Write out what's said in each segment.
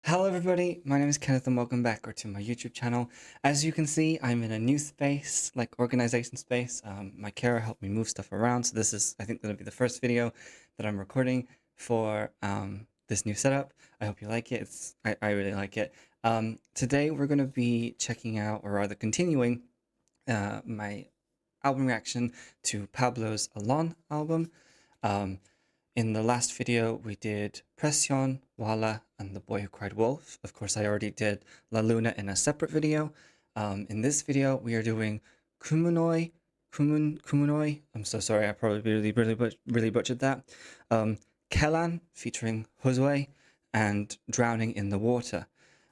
Hello everybody, my name is Kenneth and welcome back to my YouTube channel. As you can see, I'm in a new space, like organization space. My carer helped me move stuff around, so this is, I think, going to be the first video that I'm recording for this new setup. I hope you like it. I really like it. Today we're going to be checking out, or rather continuing, my album reaction to Pablo's Alon album. In the last video, we did Pression, Wala, and The Boy Who Cried Wolf. Of course, I already did La Luna in a separate video. In this video, we are doing Kumunoy. Kumunoy. I'm so sorry, I probably really butchered that. Kelan featuring Josue, and Drowning in the Water.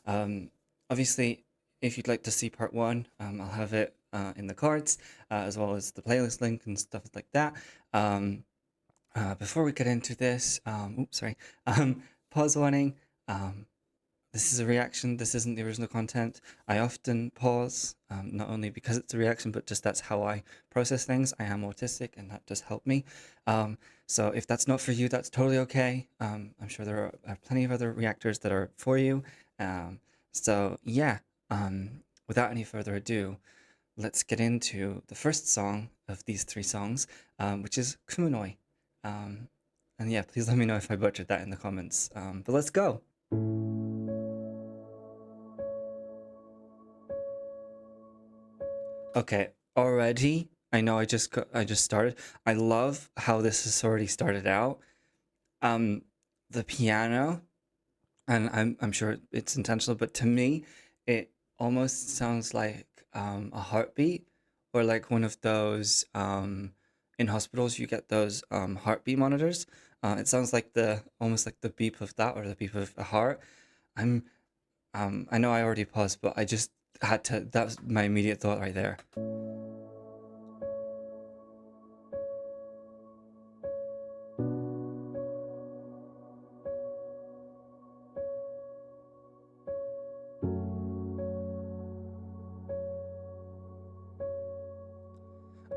Obviously, if you'd like to see part one, I'll have it in the cards, as well as the playlist link and stuff like that. Before we get into this, oops, sorry, pause warning. This is a reaction. This isn't the original content. I often pause, not only because it's a reaction, but just that's how I process things. I am autistic, and that does help me. So if that's not for you, that's totally okay. I'm sure there are plenty of other reactors that are for you. So yeah, without any further ado, let's get into the first song of these three songs, which is Kumunoy. And yeah, please let me know if I butchered that in the comments. But let's go. Okay, already, I know I just started. I love how this has already started out. The piano, and I'm sure it's intentional, but to me, it almost sounds like a heartbeat, or like one of those in hospitals you get those heartbeat monitors. It sounds like almost like the beep of that, or the beep of a heart. I'm I know I already paused, but I just had to. That was my immediate thought right there.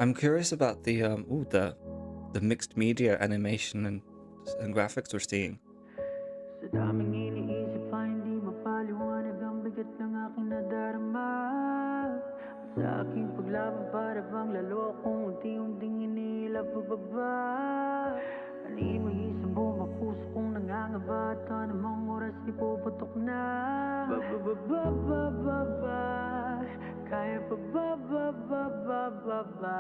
I'm curious about the mixed media animation and graphics we're seeing. Sa daming iniisip pa hindi mapaliwanag ang bigat ng aking nadarama. At sa aking paglaban para bang lalo akong unti-unting inilap pababa. Aning mag-isang buong ang puso kong nangangaba at anumang oras ipuputok na. Ba-ba-ba-ba-ba-ba, kaya pa ba-ba-ba-ba-ba-ba.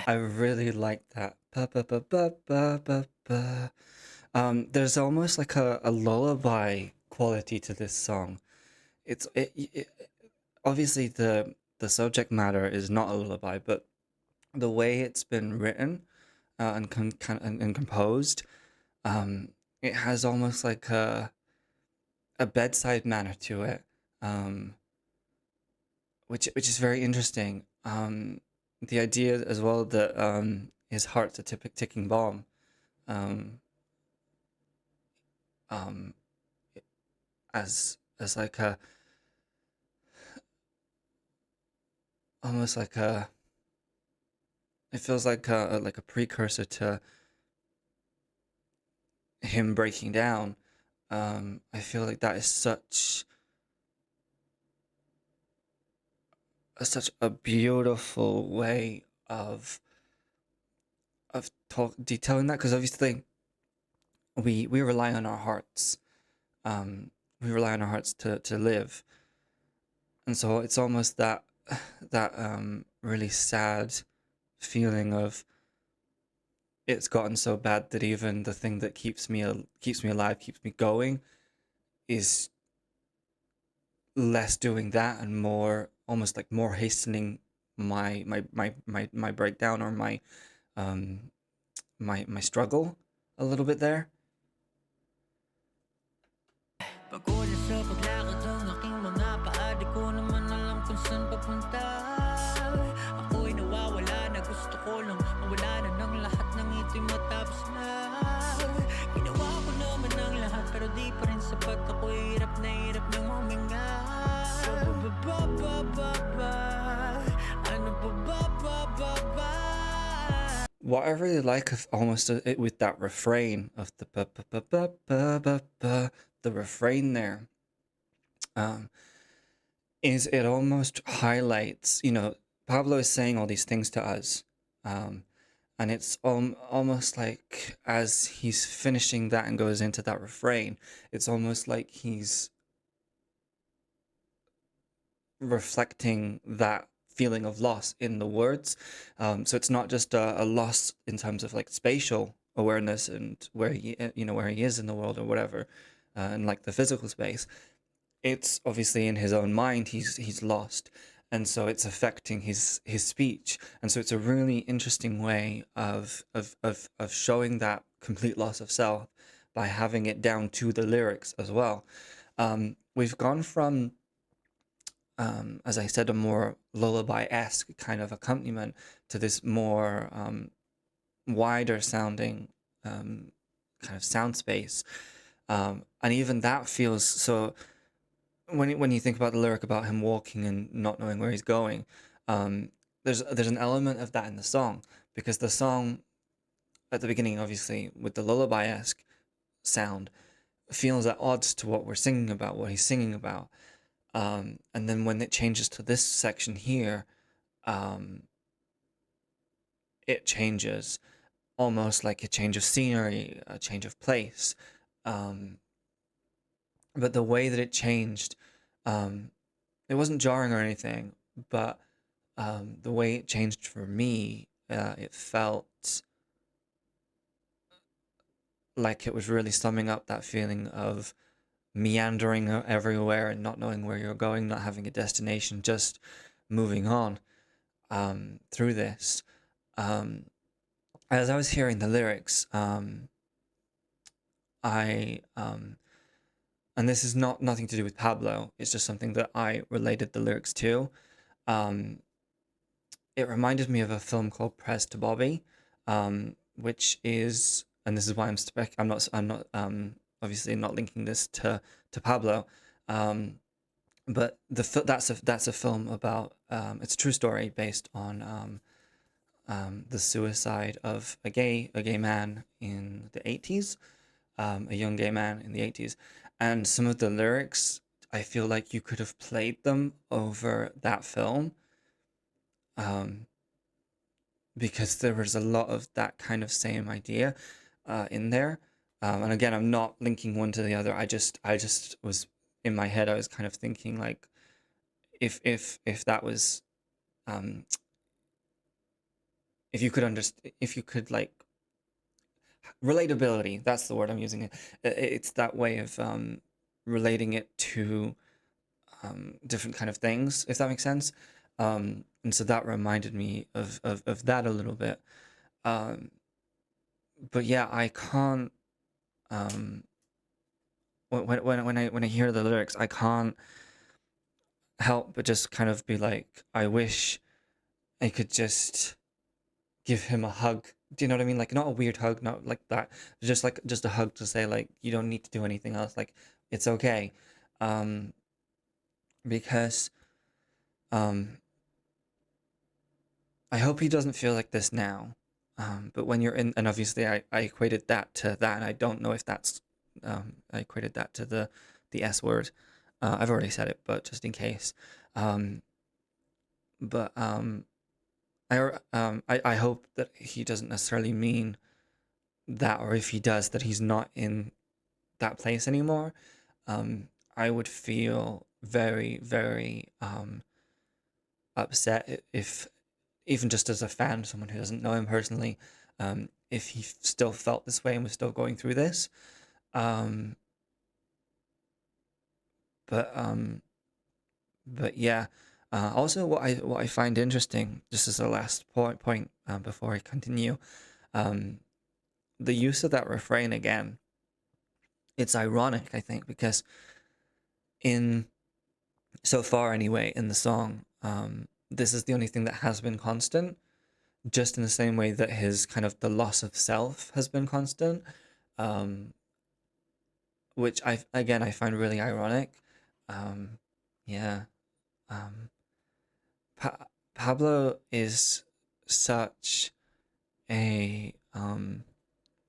I really like that. Ba, ba, ba, ba, ba, ba, ba. There's almost like a lullaby quality to this song. It obviously the subject matter is not a lullaby, but the way it's been written and composed, it has almost like a bedside manner to it, which is very interesting. The idea as well that his heart's a ticking bomb. Um, um, as like a almost like a it feels like a precursor to him breaking down. I feel like that is such a beautiful way of detailing that, because obviously we rely on our hearts. We rely on our hearts to live, and so it's almost that really sad feeling of it's gotten so bad that even the thing that keeps me alive, keeps me going, is less doing that and more, almost like more hastening my breakdown, or my struggle a little bit there. Pagod na sa paglakad ng aking mga paa, di ko naman alam kung saan papunta. Ako'y nawawala na, gusto ko lang mawala na ng lahat ng ito'y matapos na. Ginawa ko naman ang lahat pero di pa rin sapat. Ako'y hirap na huminga. Ba-ba-ba-ba-ba, ano ba-ba-ba-ba-ba. What I really like of almost it with that refrain of the ba ba ba ba ba ba ba, the refrain there, um, is it almost highlights, Pablo is saying all these things to us. Um, and it's almost like as he's finishing that and goes into that refrain, it's almost like he's reflecting that feeling of loss in the words. So it's not just a loss in terms of like spatial awareness and where where he is in the world or whatever, and like the physical space. It's obviously in his own mind he's lost, and so it's affecting his speech. And so it's a really interesting way of showing that complete loss of self by having it down to the lyrics as well. We've gone from, as I said, a more lullaby-esque kind of accompaniment to this more wider sounding kind of sound space. And even that feels so. When you think about the lyric about him walking and not knowing where he's going, um, there's an element of that in the song, because the song at the beginning, obviously with the lullaby-esque sound, feels at odds to what we're singing about, what he's singing about. And then when it changes to this section here, um, it changes almost like a change of scenery, a change of place. Um, but the way that it changed, um, it wasn't jarring or anything, but the way it changed for me, it felt like it was really summing up that feeling of meandering everywhere and not knowing where you're going, not having a destination, just moving on through this. Um, as I was hearing the lyrics, I and this is nothing to do with Pablo. It's just something that I related the lyrics to. Um, it reminded me of a film called Press to Bobby, which is, and this is why I'm not obviously not linking this to Pablo, um, but that's a film about, it's a true story based on the suicide of a gay man in the 80s, a young gay man in the 80s. And some of the lyrics, I feel like you could have played them over that film, um, because there was a lot of that kind of same idea in there. And again, I'm not linking one to the other. I just was in my head. I was kind of thinking like, if that was, um, if you could like relatability. That's the word I'm using. It's that way of relating it to different kind of things, if that makes sense. And so that reminded me of that a little bit. Um, but yeah, I can't. Um, when I hear the lyrics, I can't help but just kind of be like, I wish I could just give him a hug. Do you know what I mean? Like not a weird hug, not like that. Just a hug to say like you don't need to do anything else. Like it's okay, um, because um, I hope he doesn't feel like this now. But when you're in, and obviously I equated that to that, and I don't know if that's, I equated that to the S word. I've already said it, but just in case. Um, but I hope that he doesn't necessarily mean that, or if he does, that he's not in that place anymore. I would feel very, very upset if, even just as a fan, someone who doesn't know him personally, if he still felt this way and was still going through this. Um, but um, but yeah. Also, what I find interesting, just as a last point before I continue, um, the use of that refrain again. It's ironic, I think, because in so far anyway in the song, this is the only thing that has been constant, just in the same way that his kind of the loss of self has been constant, um, which I find really ironic. Um, yeah, um, Pablo is such a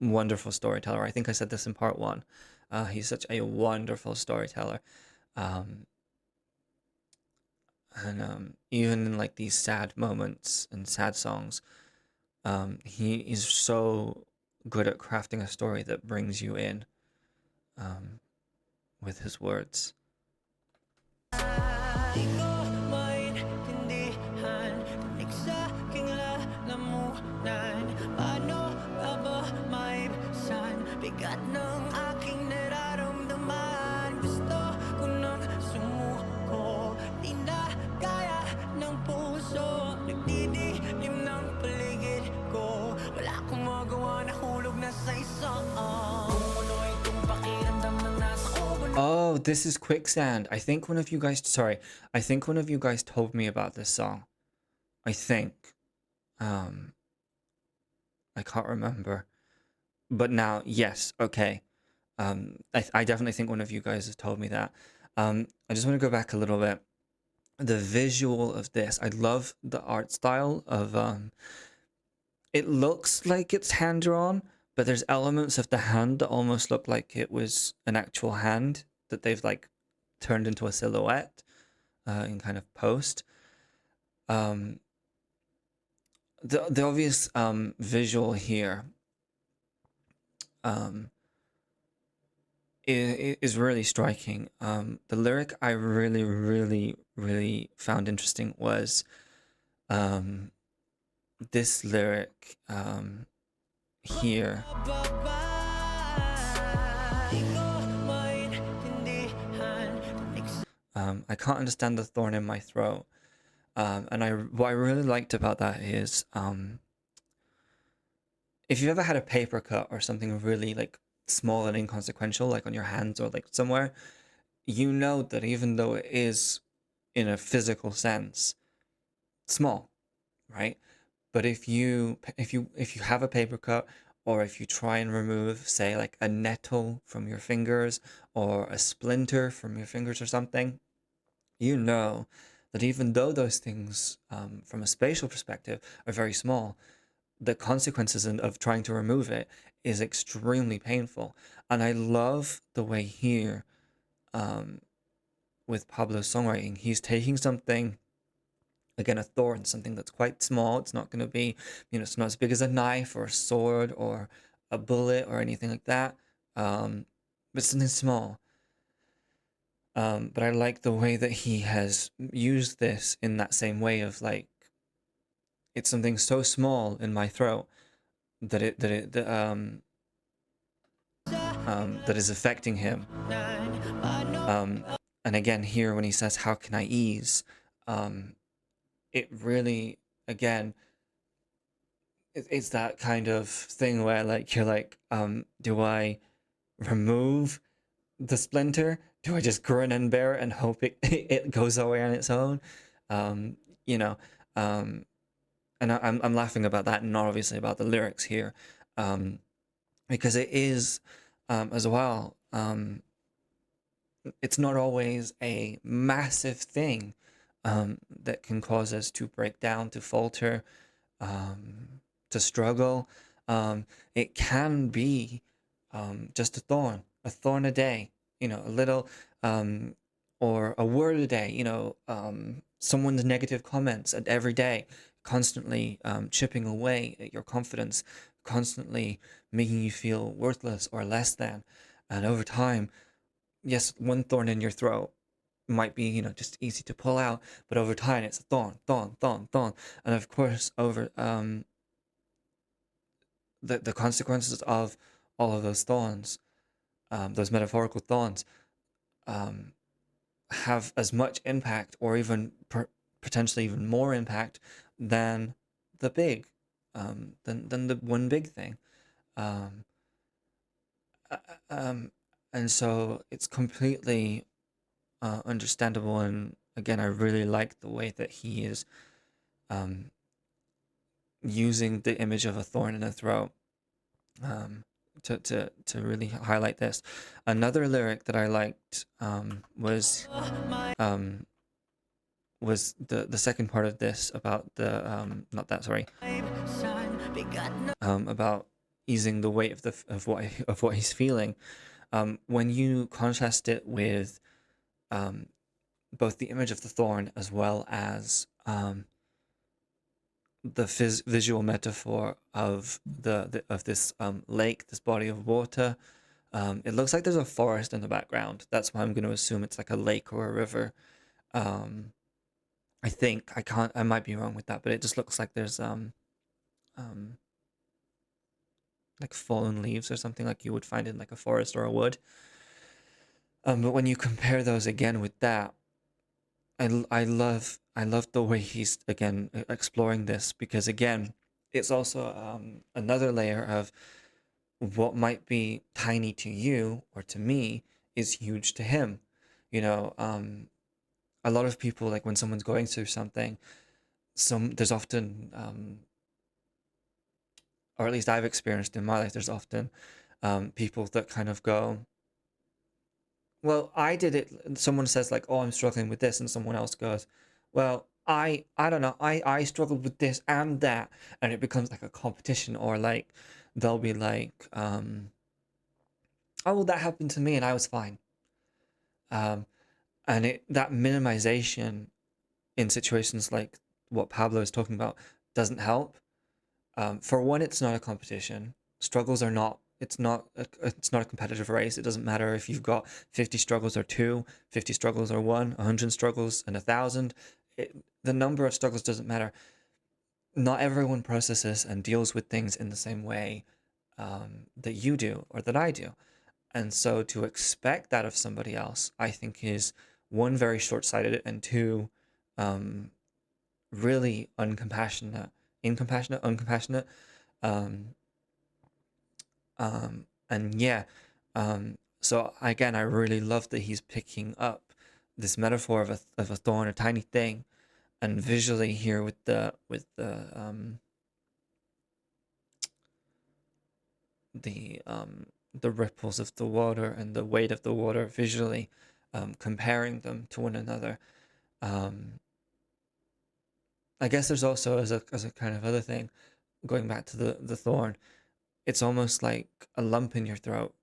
wonderful storyteller. I think I said this in part one. He's such a wonderful storyteller. And even in like these sad moments and sad songs, he is so good at crafting a story that brings you in um, with his words. Di ko maintindihan, tinig sa aking lalamunan. Paano ka ba maibsan bigat ng aking nararamdaman? Gusto ko nang sumuko, di na kaya ng puso. Nagdidilim ng paligid ko, wala akong magawa, nahulog na sa isang Kumunoy kung pakiramdam ng nasa kubo. Oh, this is Quicksand. I think one of you guys, sorry, I think one of you guys told me about this song. I think. I can't remember. But now, yes, okay. I definitely think one of you guys has told me that. I just want to go back a little bit. The visual of this, I love the art style of it looks like it's hand drawn, but there's elements of the hand that almost look like it was an actual hand that they've like turned into a silhouette in kind of post. The obvious visual here is really striking. The lyric I really, really, really found interesting was this lyric here. I can't understand the thorn in my throat. And what I really liked about that is if you've ever had a paper cut or something really like small and inconsequential, like on your hands or like somewhere, you know that even though it is in a physical sense small, right? But if you have a paper cut, or if you try and remove, say, like a nettle from your fingers or a splinter from your fingers or something, you know that even though those things from a spatial perspective are very small, the consequences of trying to remove it is extremely painful. And I love the way here with Pablo's songwriting, he's taking something, again, a thorn, something that's quite small. It's not going to be, it's not as big as a knife or a sword or a bullet or anything like that, but something small. But I like the way that he has used this in that same way of like, it's something so small in my throat that that is affecting him. And again, here when he says, "How can I ease?" It really, again, it's that kind of thing where like you're like, do I remove the splinter? Do I just grin and bear it and hope it goes away on its own? You know, and I'm laughing about that, and not obviously about the lyrics here, because it is as well. It's not always a massive thing that can cause us to break down, to falter, to struggle. It can be just a thorn a day, a little, or a word a day, someone's negative comments at every day, constantly chipping away at your confidence, constantly making you feel worthless or less than. And over time, yes, one thorn in your throat might be, just easy to pull out, but over time it's a thorn, thorn, thorn, thorn. And of course, over the consequences of all of those thorns, those metaphorical thorns, have as much impact, or even potentially even more impact than the big, than the one big thing. Um, and so it's completely understandable. And again, I really like the way that he is using the image of a thorn in the throat to really highlight this. Another lyric that I liked was the second part of this about the not that, sorry, about easing the weight of what he's feeling. When you contrast it with both the image of the thorn as well as the visual metaphor of of this lake, this body of water. It looks like there's a forest in the background. That's why I'm going to assume it's like a lake or a river. Um, I think I can't. I might be wrong with that, but it just looks like there's um, like fallen leaves or something like you would find in like a forest or a wood. But when you compare those again with that, I love the way he's again exploring this, because again it's also another layer of what might be tiny to you or to me is huge to him. You know, a lot of people, like when someone's going through something, there's often or at least I've experienced in my life, there's often people that kind of go, well, I did it. Someone says like, oh, I'm struggling with this, and someone else goes, well, I don't know, I struggled with this and that, and it becomes like a competition, or like they'll be like, oh, well, that happened to me and I was fine. Um, and that minimization in situations like what Pablo is talking about doesn't help. For one, it's not a competition. Struggles are not. It's not a competitive race. It doesn't matter if you've got 50 struggles or two, 50 struggles or one, 100 struggles and 1,000. The number of struggles doesn't matter. Not everyone processes and deals with things in the same way that you do or that I do. And so to expect that of somebody else, I think is one, very short-sighted, and two, um, really uncompassionate, incompassionate, uncompassionate. Um, and yeah, so again, I really love that he's picking up this metaphor of a thorn, a tiny thing, and visually here with the ripples of the water and the weight of the water visually, comparing them to one another. Um, I guess there's also as a kind of other thing, going back to the thorn, it's almost like a lump in your throat.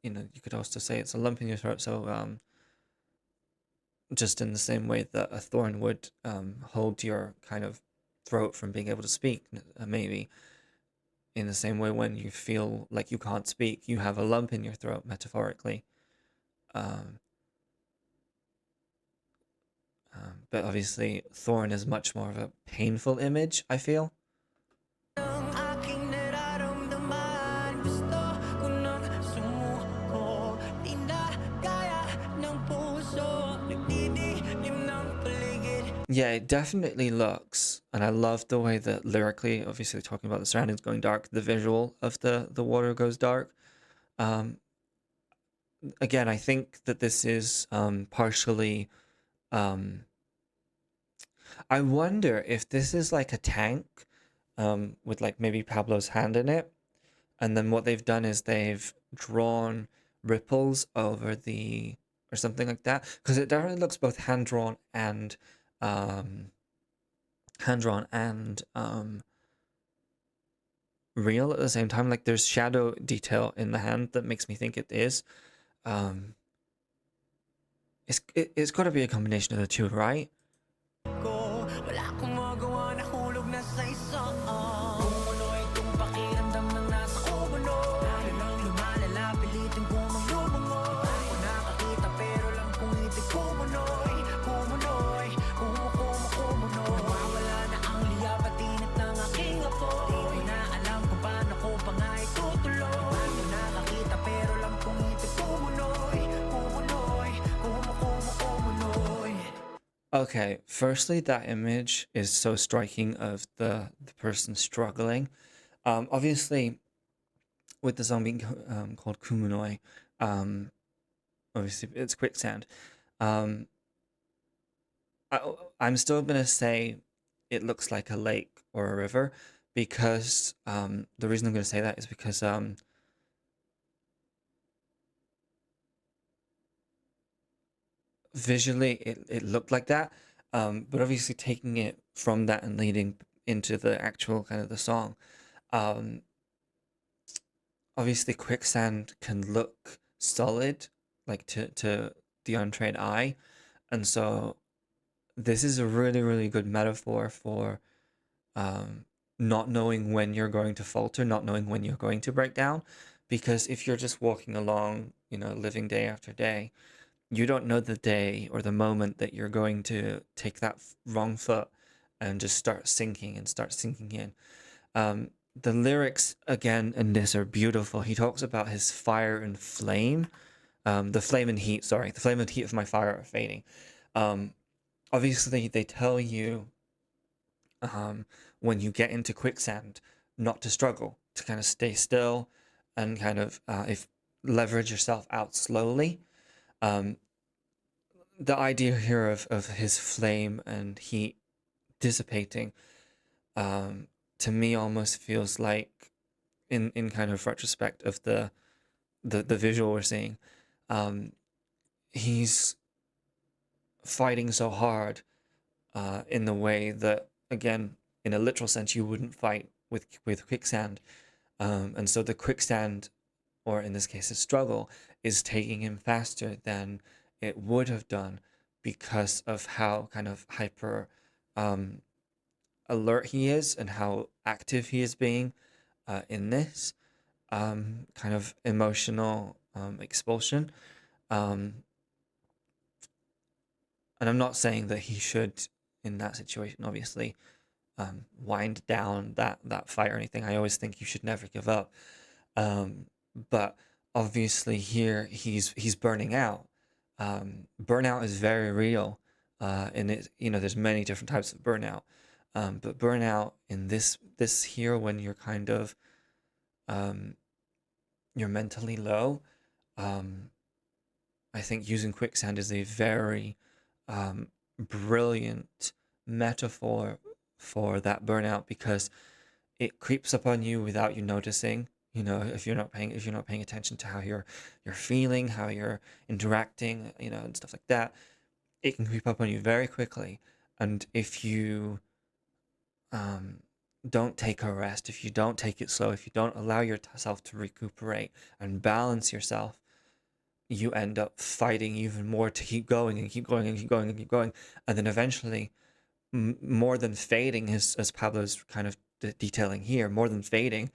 You know, you could also say it's a lump in your throat. So just in the same way that a thorn would hold your kind of throat from being able to speak, maybe in the same way when you feel like you can't speak, you have a lump in your throat, metaphorically. Um, but obviously, thorn is much more of a painful image, I feel. Ang aking nararamdaman, gusto ko nang sumuko. Di na kaya ng puso, nagdidilim ng paligid. Yeah, it definitely looks, and I love the way that lyrically, obviously talking about the surroundings going dark, the visual of the water goes dark. Um, Again, I think that this is partially. Um, I wonder if this is like a tank with like maybe Pablo's hand in it, and then what they've done is they've drawn ripples over the or something like that, because it definitely looks both um, hand drawn and real at the same time. Like there's shadow detail in the hand that makes me think it is. Um, it's got to be a combination of the two, right? Ko, wala akong magawa, nahulog na sa isang Kumunoy itong pakiramdam ng nasa kumuno. Lalo nang lumalala, pilitin kong maglubungoy. Di ko nakakita pero lang kung ngiti kumunoy. Kumunoy, kumunoy. Nawawala na ang liya, patinit ng aking apo. Di ko na alam kung paano ko pa nga itutuloy. Di ko nakakita pero lang kung ngiti kumunoy. Kumunoy, kumunoy. Okay, firstly, that image is so striking of the person struggling. Obviously, with the song being called Kumunoy, um, obviously it's quicksand. Um, I'm still gonna say it looks like a lake or a river, because the reason I'm gonna say that is because visually it looked like that, but obviously taking it from that and leading into the actual kind of the song, um, obviously quicksand can look solid, like to the untrained eye, And so this is a really, really good metaphor for um, not knowing when you're going to falter, not knowing when you're going to break down. Because if you're just walking along, living day after day, you don't know the day or the moment that you're going to take that wrong foot and just start sinking and start sinking in. The lyrics again in this are beautiful. He talks about his fire and flame, the flame and heat. Sorry, the flame and heat of my fire are fading. Um, Obviously, they tell you when you get into quicksand not to struggle, to kind of stay still and kind of if leverage yourself out slowly. Um, the idea here of his flame and heat dissipating, um, to me almost feels like in kind of retrospect of the visual we're seeing, um, he's fighting so hard in the way that, again, in a literal sense, you wouldn't fight with quicksand. And so the quicksand, or in this case, a struggle, is taking him faster than it would have done because of how kind of hyper um, alert he is and how active he is being in this kind of emotional expulsion. Um, and I'm not saying that he should, in that situation, obviously, wind down that fight or anything. I always think you should never give up. Um, but obviously here he's burning out. Burnout is very real, and there's many different types of burnout. But burnout in this here, when you're kind of um, you're mentally low, um, I think using quicksand is a very brilliant metaphor for that burnout because it creeps up on you without you noticing. If you're not paying attention to how you're feeling, how you're interacting, and stuff like that, it can creep up on you very quickly. And if you um, don't take a rest, if you don't take it slow, if you don't allow yourself to recuperate and balance yourself, you end up fighting even more to keep going and keep going and keep going and keep going. And then eventually, more than fading, as Pablo's kind of detailing here, more than fading,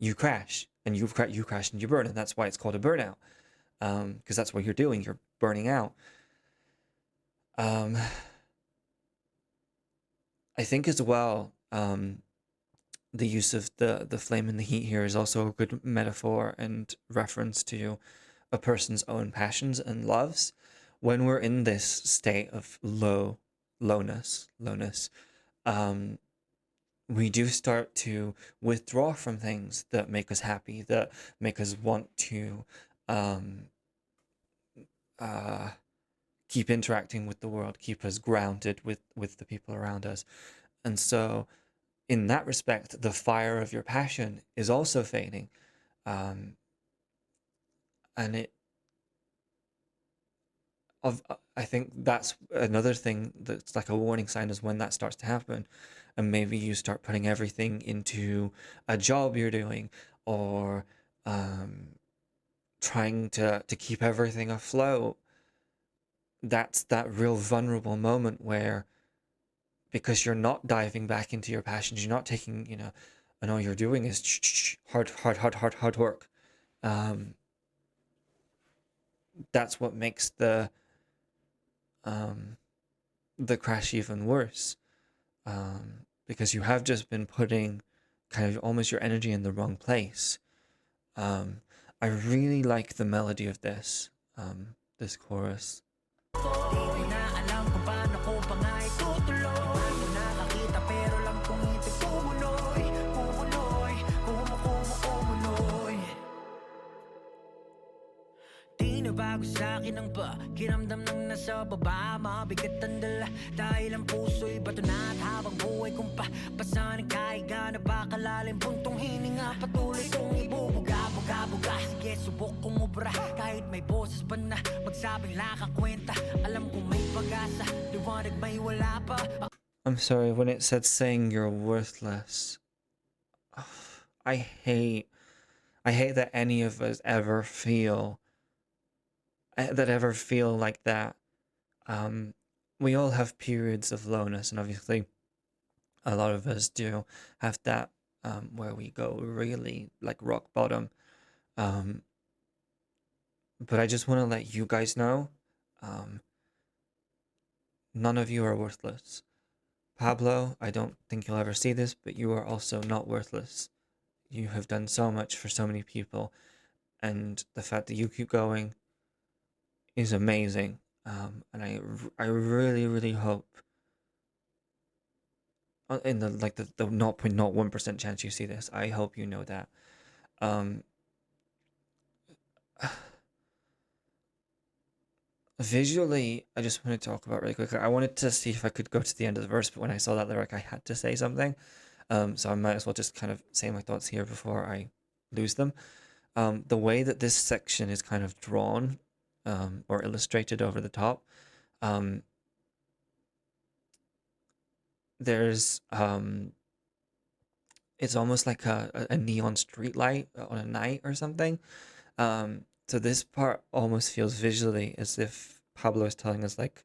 you crash and you crash and you burn. And that's why it's called a burnout. Because that's what you're doing. You're burning out. Um, I think as well, the use of the flame and the heat here is also a good metaphor and reference to a person's own passions and loves. When we're in this state of lowness, um, we do start to withdraw from things that make us happy, that make us want to um, uh, keep interacting with the world, keep us grounded with the people around us. And so, in that respect, the fire of your passion is also fading. Um, and I think that's another thing that's like a warning sign is when that starts to happen, and maybe you start putting everything into a job you're doing, or um, trying to keep everything afloat. That's that real vulnerable moment where, because you're not diving back into your passions, you're not taking, and all you're doing is hard work. Um, that's what makes um, the crash even worse. Because you have just been putting kind of almost your energy in the wrong place. Um, I really like the melody of this chorus. Di ko na alam kung paano ko pa nga itutuloy. Di ko nakakita pero lang kung ito'y kumunoy. Kumunoy, kumunoy. Di na bago sa'kin ang pakiramdam ng nasa baba. Mabigat ang dala dahil ang puso'y bato na. At habang buhay kong papasan ng kaiga na bakalalim buntong hininga. Patuloy kong ibubuga-buga-buga. Sige, subok kong ubra kahit may boses pa na magsabing lakakwenta. Alam kong may pag-asa, liwanag may wala pa. I'm sorry, when it said saying you're worthless, I hate that any of us ever feel like that. we all have periods of lowness, and obviously a lot of us do have that, where we go really like rock bottom. Um, but I just want to let you guys know, um, none of you are worthless. Pablo, I don't think you'll ever see this, but you are also not worthless. You have done so much for so many people, and the fact that you keep going is amazing. And I really, really hope, in the like the 0.01% chance you see this, I hope you know that. Um, Visually, I just want to talk about really quick. I wanted to see if I could go to the end of the verse, but when I saw that lyric, I had to say something. So I might as well just kind of say my thoughts here before I lose them. The way that this section is kind of drawn, or illustrated over the top, um, there's it's almost like a neon street light on a night or something. So this part almost feels visually as if Pablo is telling us like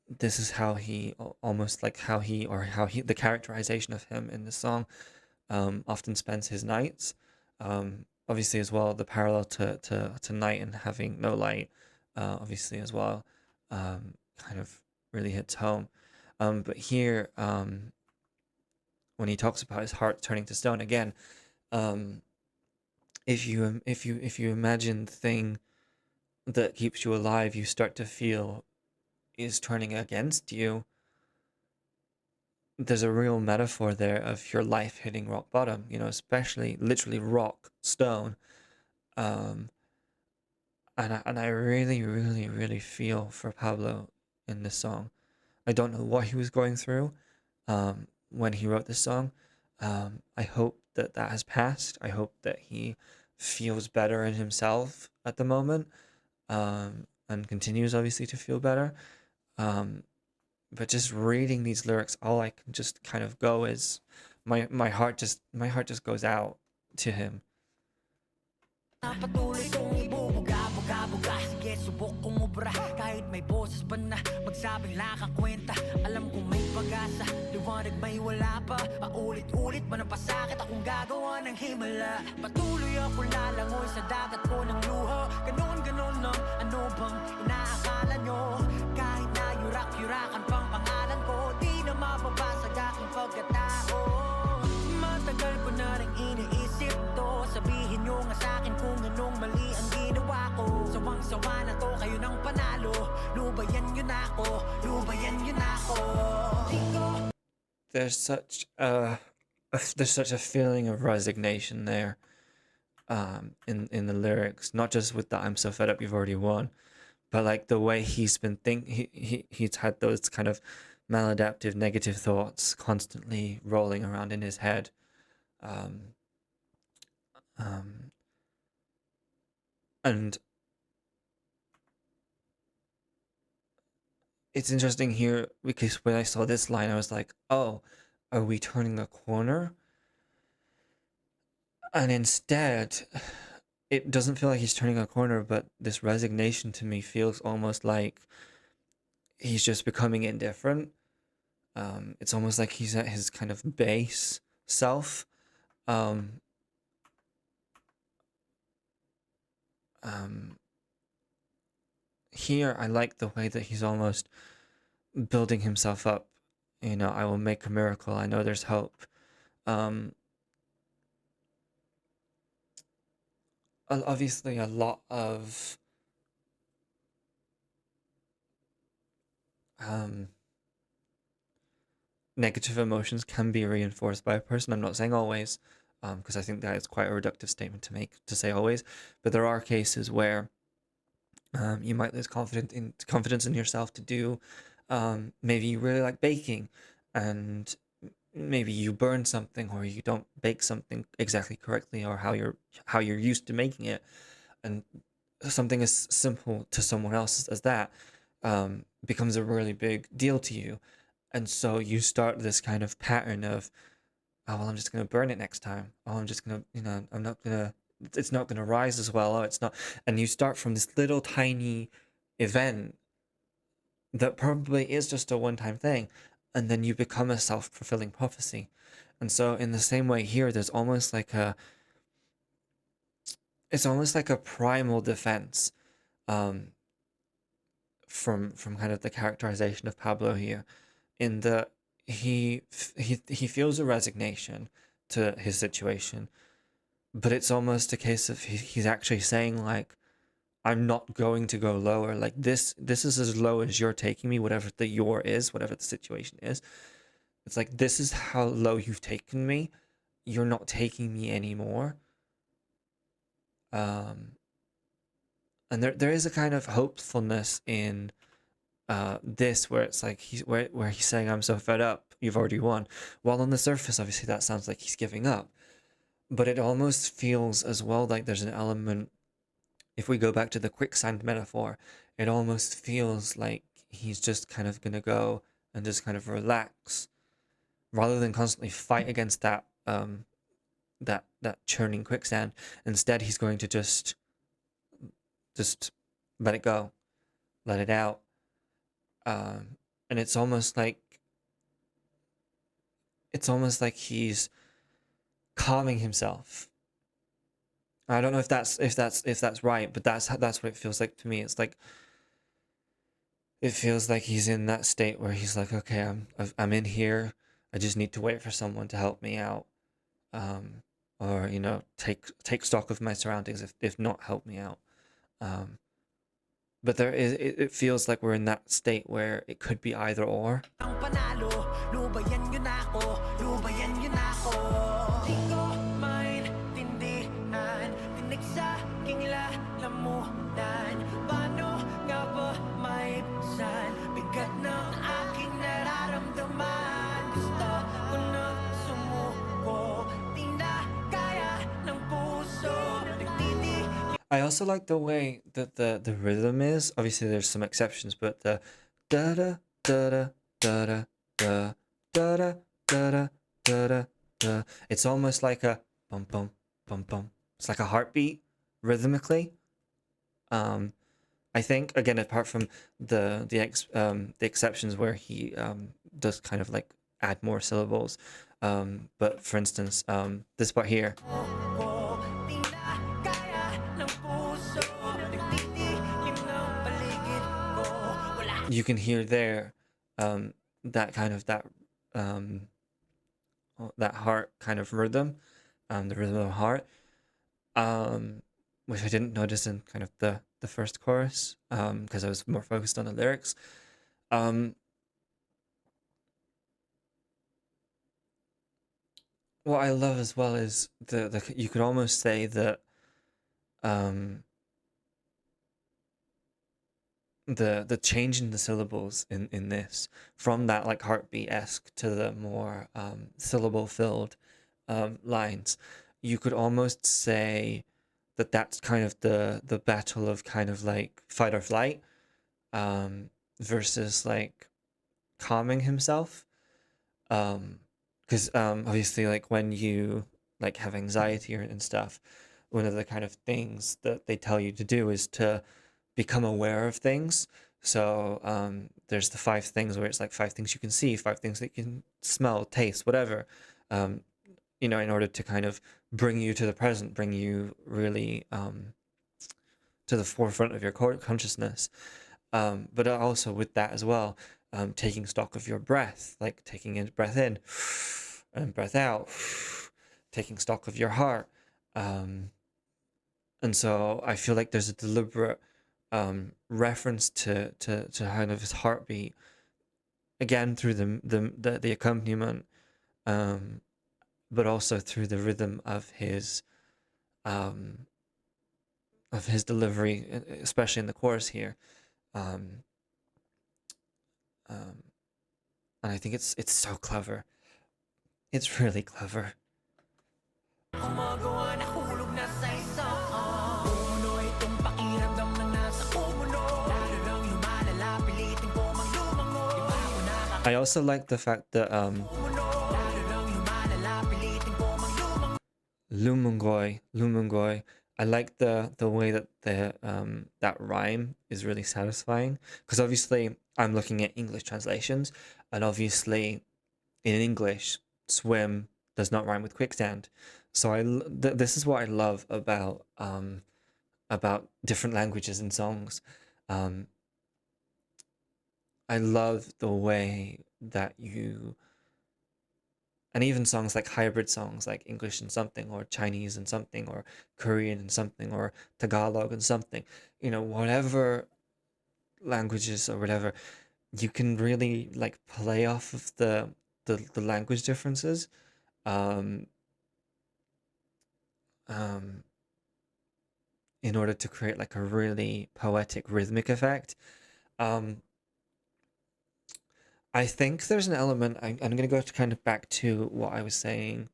this is how he almost like how he the characterization of him in the song often spends his nights. Obviously as well the parallel to night and having no light, obviously as well, kind of really hits home. But here, when he talks about his heart turning to stone again, um, if you imagine the thing that keeps you alive, you start to feel is turning against you. There's a real metaphor there of your life hitting rock bottom, you know, especially literally rock stone. Um, and I really, really, really feel for Pablo in this song. I don't know what he was going through, when he wrote this song. I hope that that has passed. I hope that he feels better in himself at the moment, and continues obviously to feel better. Um, but just reading these lyrics, all I can just kind of go is my heart just goes out to him. Patuloy kong ibubuga-buga-buga. Sige, subok kong ubra. Kahit may boses pa na magsabing nakakwenta. Alam kong may pag-asa, liwanag may wala pa. Paulit-ulit man ang pasakit, akong gagawa ng himala. Patuloy akong lalangoy sa dagat ko ng luha. Ganon-ganon lang, ano bang inaakala nyo? Kahit na yurak-yurakan pang pangalan ko, di na mababasag aking pagkatao. Matagal ko na rin iniisip to. Sabihin nyo nga sa'kin kung anong mali ang ginawa ko. Sawang-sawa na to, kayo ng panalo. Lubayan nyo na ako, lubayan nyo na ako. There's such a feeling of resignation there, in the lyrics, not just with the "I'm so fed up, you've already won," but like the way he's been he's had those kind of maladaptive negative thoughts constantly rolling around in his head. Um, um, and it's interesting here because when I saw this line, I was like, oh, are we turning a corner? And instead, it doesn't feel like he's turning a corner, but this resignation to me feels almost like he's just becoming indifferent. It's almost like he's at his kind of base self. Um, um, Here, I like the way that he's almost building himself up. You know, I will make a miracle. I know there's hope. Um, Obviously, a lot of um, negative emotions can be reinforced by a person. I'm not saying always, because I think that is quite a reductive statement to make to say always. But there are cases where, you might lose confidence in yourself to do. Maybe you really like baking, and maybe you burn something, or you don't bake something exactly correctly, or how you're used to making it, and something as simple to someone else as that, becomes a really big deal to you, and so you start this kind of pattern of, oh well, I'm just gonna burn it next time. Oh, I'm just gonna, I'm not gonna. It's not gonna rise as well. Oh, it's not, and you start from this little tiny event, that probably is just a one-time thing, and then you become a self-fulfilling prophecy. And so in the same way here, there's almost like a it's almost like a primal defense, um, from kind of the characterization of Pablo here, in that he feels a resignation to his situation, but it's almost a case of he's actually saying like, I'm not going to go lower. Like this is as low as you're taking me, whatever the your is, whatever the situation is. It's like, this is how low you've taken me. You're not taking me anymore. Um, and there is a kind of hopefulness in this, where it's like where he's saying, I'm so fed up, you've already won. While on the surface, obviously that sounds like he's giving up. But it almost feels as well like there's an element, if we go back to the quicksand metaphor, it almost feels like he's just kind of gonna go and just kind of relax, rather than constantly fight against that that churning quicksand. Instead, he's going to just let it go, let it out. And it's almost like he's calming himself. I don't know if that's right, but that's what it feels like to me. It's like, it feels like he's in that state where he's like, okay, I'm in here. I just need to wait for someone to help me out, um, or take stock of my surroundings, if not help me out. Um, but it feels like we're in that state where it could be either or. Ang panalo, lubayan yun ako, lubayan yun ako. Di ko maintindihan, tinig sa aking lalamunan. Paano nga ba maibsan, bigat ng aking nararamdaman. Gusto ko nang sumuko, di na kaya ng puso. I also like the way that the rhythm is. Obviously, there's some exceptions, but the da da da da da da da da da da da da. It's almost like a bum bum bum bum. It's like a heartbeat rhythmically. I think, again, apart from the exceptions where he does kind of like add more syllables. But for instance, this part here. You can hear there, that kind of that heart kind of rhythm, the rhythm of heart, which I didn't notice in kind of the first chorus, because I was more focused on the lyrics. What I love as well is the you could almost say that the change in the syllables in this, from that like heartbeat-esque to the more syllable filled lines, you could almost say that that's kind of the battle of kind of like fight or flight, versus like calming himself, because obviously, like when you like have anxiety and stuff, one of the kind of things that they tell you to do is to become aware of things. So there's the 5 things, where it's like 5 things you can see, 5 things that you can smell, taste, whatever, in order to kind of bring you to the present, bring you really to the forefront of your consciousness. But also with that as well, taking stock of your breath, like taking in breath in and breath out, taking stock of your heart. And so I feel like there's a deliberate reference to kind of his heartbeat, again through the accompaniment, but also through the rhythm of his delivery, especially in the chorus here. And I think it's so clever. It's really clever. Gumagawa na hulog na sa isang Kumunoy itong pakiramdam na nasa kumuno. Lalo nang lumalala, pilitin ko mang lumango. Di ba ako I also like the fact that nakakumuno. Lalo nang lumalala, pilitin ko mang lumango. lumungoy. I like the way that the that rhyme is really satisfying, because obviously I'm looking at English translations, and obviously in English, swim does not rhyme with quicksand. So this is what I love about different languages and songs. Um, I love the way that you, and even songs like hybrid songs like English and something, or Chinese and something, or Korean and something, or Tagalog and something, whatever languages or whatever, you can really like play off of the language differences. Um, um, in order to create like a really poetic rhythmic effect. Um, I think there's an element. I'm gonna go to kind of back to what I was saying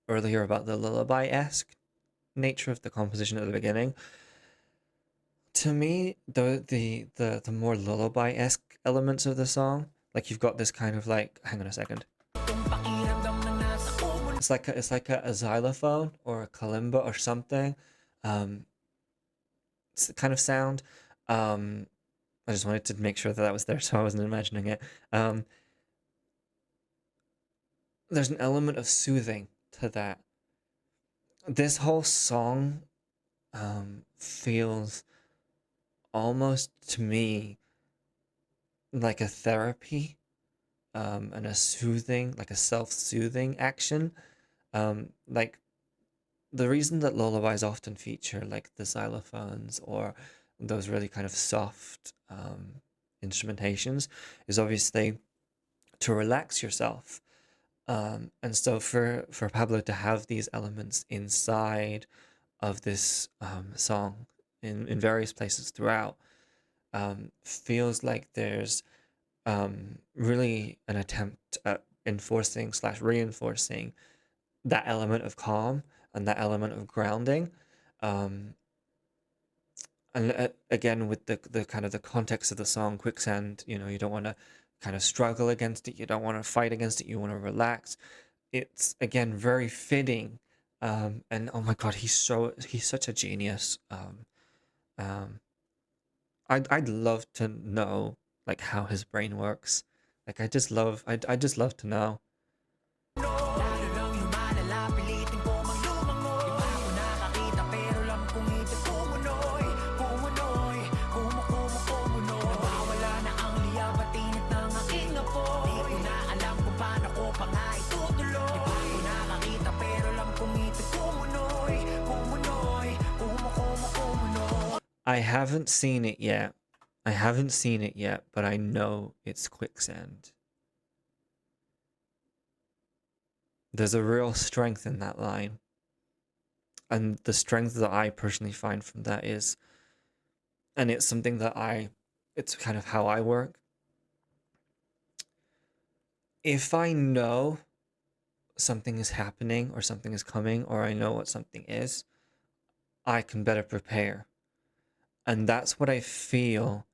earlier about the lullaby-esque nature of the composition at the beginning. To me, the more lullaby-esque elements of the song, like you've got this kind of like, hang on a second. It's like a xylophone or a kalimba or something, um, kind of sound. Um, I just wanted to make sure that that was there, so I wasn't imagining it. Um, there's an element of soothing to that. This whole song feels almost to me like a therapy, and a soothing, like a self-soothing action. Like the reason that lullabies often feature like the xylophones or those really kind of soft instrumentations is obviously to relax yourself. And so for Pablo to have these elements inside of this song in various places throughout, feels like there's really an attempt at enforcing slash reinforcing that element of calm and that element of grounding. Um, and again, with the kind of the context of the song, quicksand, you don't want to kind of struggle against it. You don't want to fight against it. You want to relax. It's again very fitting. And oh my God, he's such a genius. Um, I'd love to know like how his brain works. Like I just love to know. Lalo nang lumalala, pilitin ko mang lumangoy. Di pa ako nakakita pero alam kong ito'y kumunoy. Kumunoy, kumunoy. Nawawala na ang liya, patinit ng aking apoy. Di ko na alam kung paano ko pa nga itutuloy. Di pa ako nakakita pero alam kong ito'y kumunoy. Kumunoy, kumunoy. I haven't seen it yet. I haven't seen it yet, but I know it's quicksand. There's a real strength in that line. And the strength that I personally find from that is, and it's something that it's kind of how I work. If I know something is happening or something is coming, or I know what something is, I can better prepare. And that's what I feel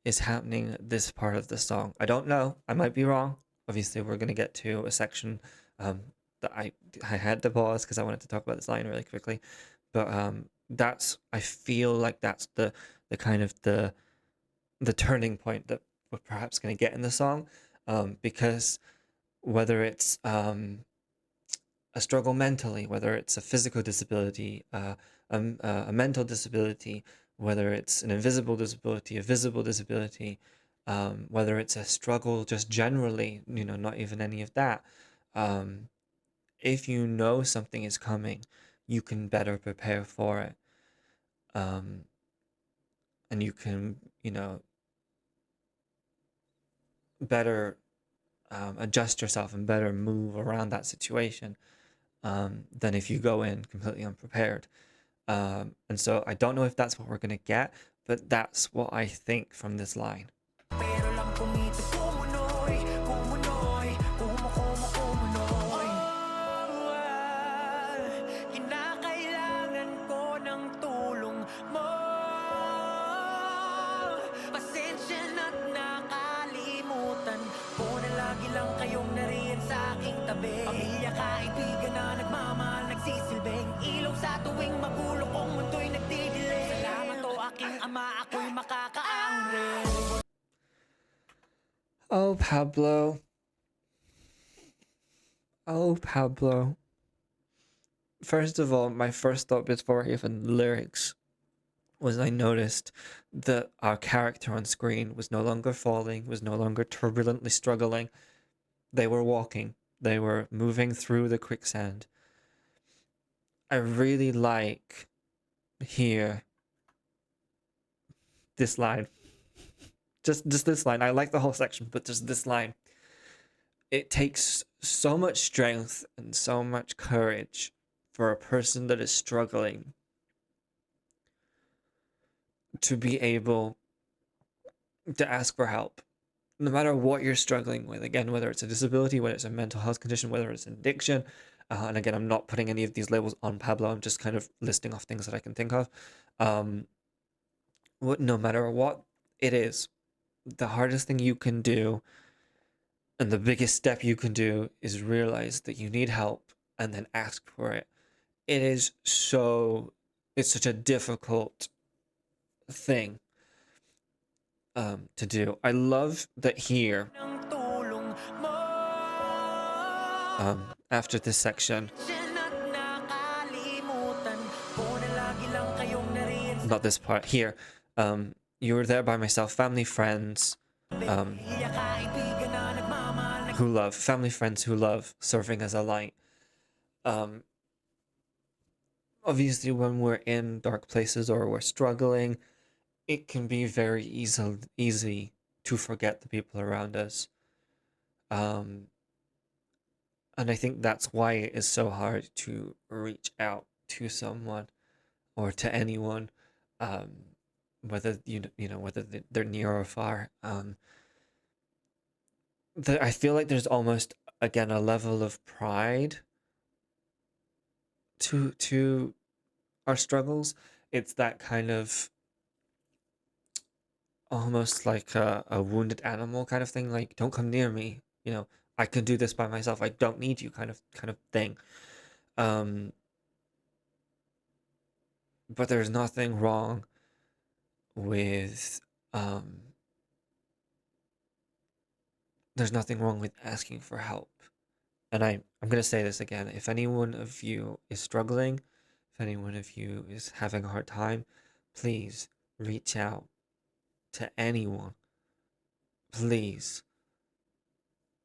is happening this part of the song. I don't know. I might be wrong. Obviously, we're going to get to a section that I had to pause because I wanted to talk about this line really quickly. But I feel like that's the kind of the turning point that we're perhaps going to get in the song, because whether it's a struggle mentally, whether it's a physical disability, a mental disability, whether it's an invisible disability, a visible disability, whether it's a struggle just generally, not even any of that. If you know something is coming, you can better prepare for it. And you can, better adjust yourself and better move around that situation than if you go in completely unprepared. And so I don't know if that's what we're going to get, but that's what I think from this line. Pero alam kong ito'y kumunoy. Kumunoy, kumunoy. Kinakailangan ko ng tulong mo. Pasensya na't nakalimutan ko na lagi lang kayong nariyan sa aking tabi. Pamilya, kaibigan na nagmamahal, nagsisilbing ilaw sa tuwing magulo kong mundo'y nagdidilim. Salamat o aking ama, ako'y makakaahon rin. Oh, Pablo. Oh, Pablo. First of all, my first thought before even the lyrics was I noticed that our character on screen was no longer falling, was no longer turbulently struggling. They were walking. They were moving through the quicksand. I really like here this line. Just this line. I like the whole section, but just this line. It takes so much strength and so much courage for a person that is struggling to be able to ask for help. No matter what you're struggling with, again, whether it's a disability, whether it's a mental health condition, whether it's an addiction, and again, I'm not putting any of these labels on Pablo, I'm just kind of listing off things that I can think of. No matter what it is, the hardest thing you can do and the biggest step you can do is realize that you need help and then ask for it. It's such a difficult thing to do. I love that here, after this section, not this part, here, you were there by myself, family, friends, family, friends who love serving as a light. Obviously, when we're in dark places or we're struggling, it can be very easy to forget the people around us. And I think that's why it is so hard to reach out to someone or to anyone, whether whether they're near or far. I feel like there's almost, again, a level of pride to our struggles. It's that kind of almost like a wounded animal kind of thing, like, don't come near me, I can do this by myself, I don't need you, kind of thing. But there's nothing wrong with asking for help. And I'm gonna say this again, if any one of you is struggling, if any one of you is having a hard time, please reach out to anyone, please,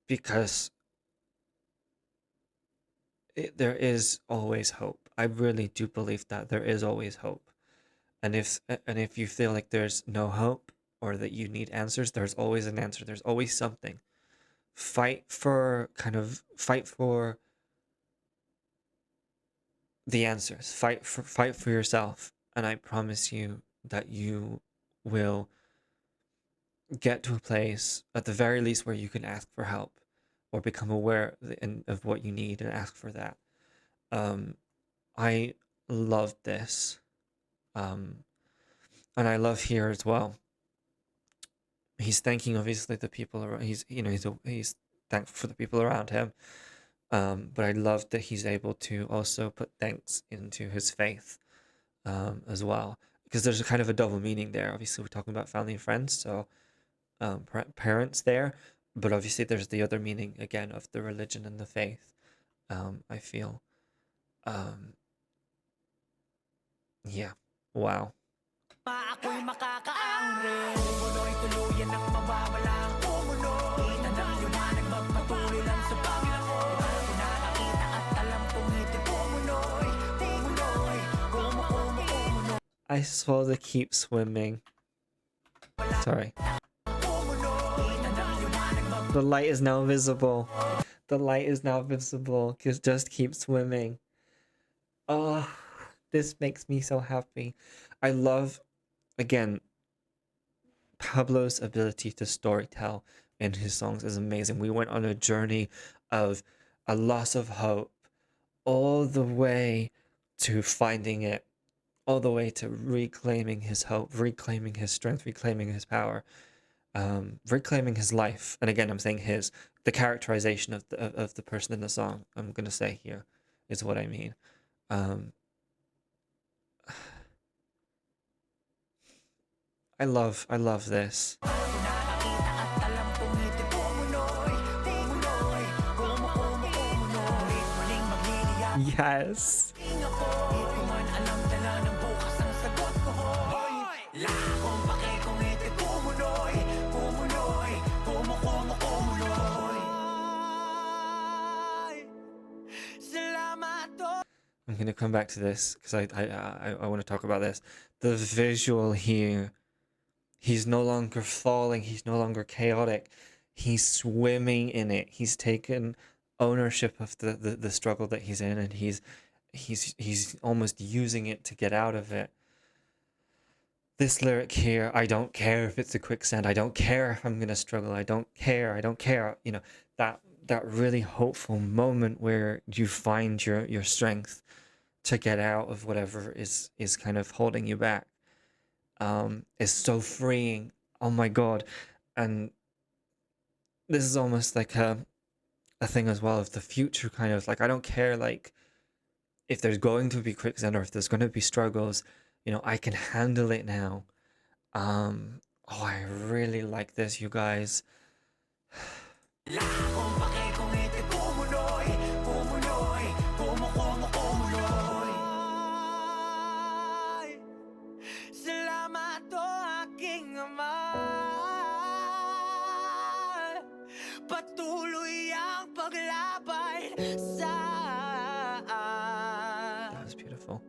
because there is always hope. I really do believe that there is always hope. And if you feel like there's no hope or that you need answers, there's always an answer. There's always something. Fight for the answers. Fight for yourself. And I promise you that you will get to a place, at the very least, where you can ask for help or become aware of what you need and ask for that. I love this. And I love here as well. He's thanking, obviously, the people around. He's thankful for the people around him. But I love that he's able to also put thanks into his faith, as well, because there's a kind of a double meaning there. Obviously, we're talking about family and friends, so parents there, but obviously there's the other meaning again of the religion and the faith. I feel, yeah, wow. Ako'y makakaahon rin. Kumunoy, tuluyan ang mawawala ang kumunoy. Kita ng liwanag, magpatuloy lang sa Panginoon. Iba ko nakakita at alam kong hindi kumunoy. Kumunoy, kumunoy. I saw the keep swimming. Sorry. The light is now visible. The light is now visible. Just keep swimming. Oh, this makes me so happy. I love, again, Pablo's ability to storytell in his songs is amazing. We went on a journey of a loss of hope all the way to finding it, all the way to reclaiming his hope, reclaiming his strength, reclaiming his power, reclaiming his life. And again, I'm saying the characterization of the person in the song, I'm going to say here, is what I mean. Um, I love this. Nakakita at alam kong ngiti Kumunoy, Kumunoy, Kumunoy. Muling magliliyap Yes. ako. Di ko man alam tala ng bukas ang sagot ko, hoy. La akong pake kung ngiti Kumunoy, Kumunoy, Kumunoy. Salamat to. I'm gonna come back to this because I want to talk about this. The visual here. He's no longer falling. He's no longer chaotic. He's swimming in it. He's taken ownership of the struggle that he's in, and he's almost using it to get out of it. This lyric here, I don't care if it's a quicksand. I don't care if I'm gonna struggle. I don't care. I don't care. You know, that really hopeful moment where you find your strength to get out of whatever is kind of holding you back. Is so freeing. Oh my god. And this is almost like a thing as well of the future, kind of like, I don't care like if there's going to be quicksand or if there's going to be struggles, you know, I can handle it now. Oh, I really like this, you guys. La akong pake kung ngiti Kumunoy, Kumunoy, Kumunoy. Salamat to aking ama. Patuloy ang paglaban sa That was beautiful.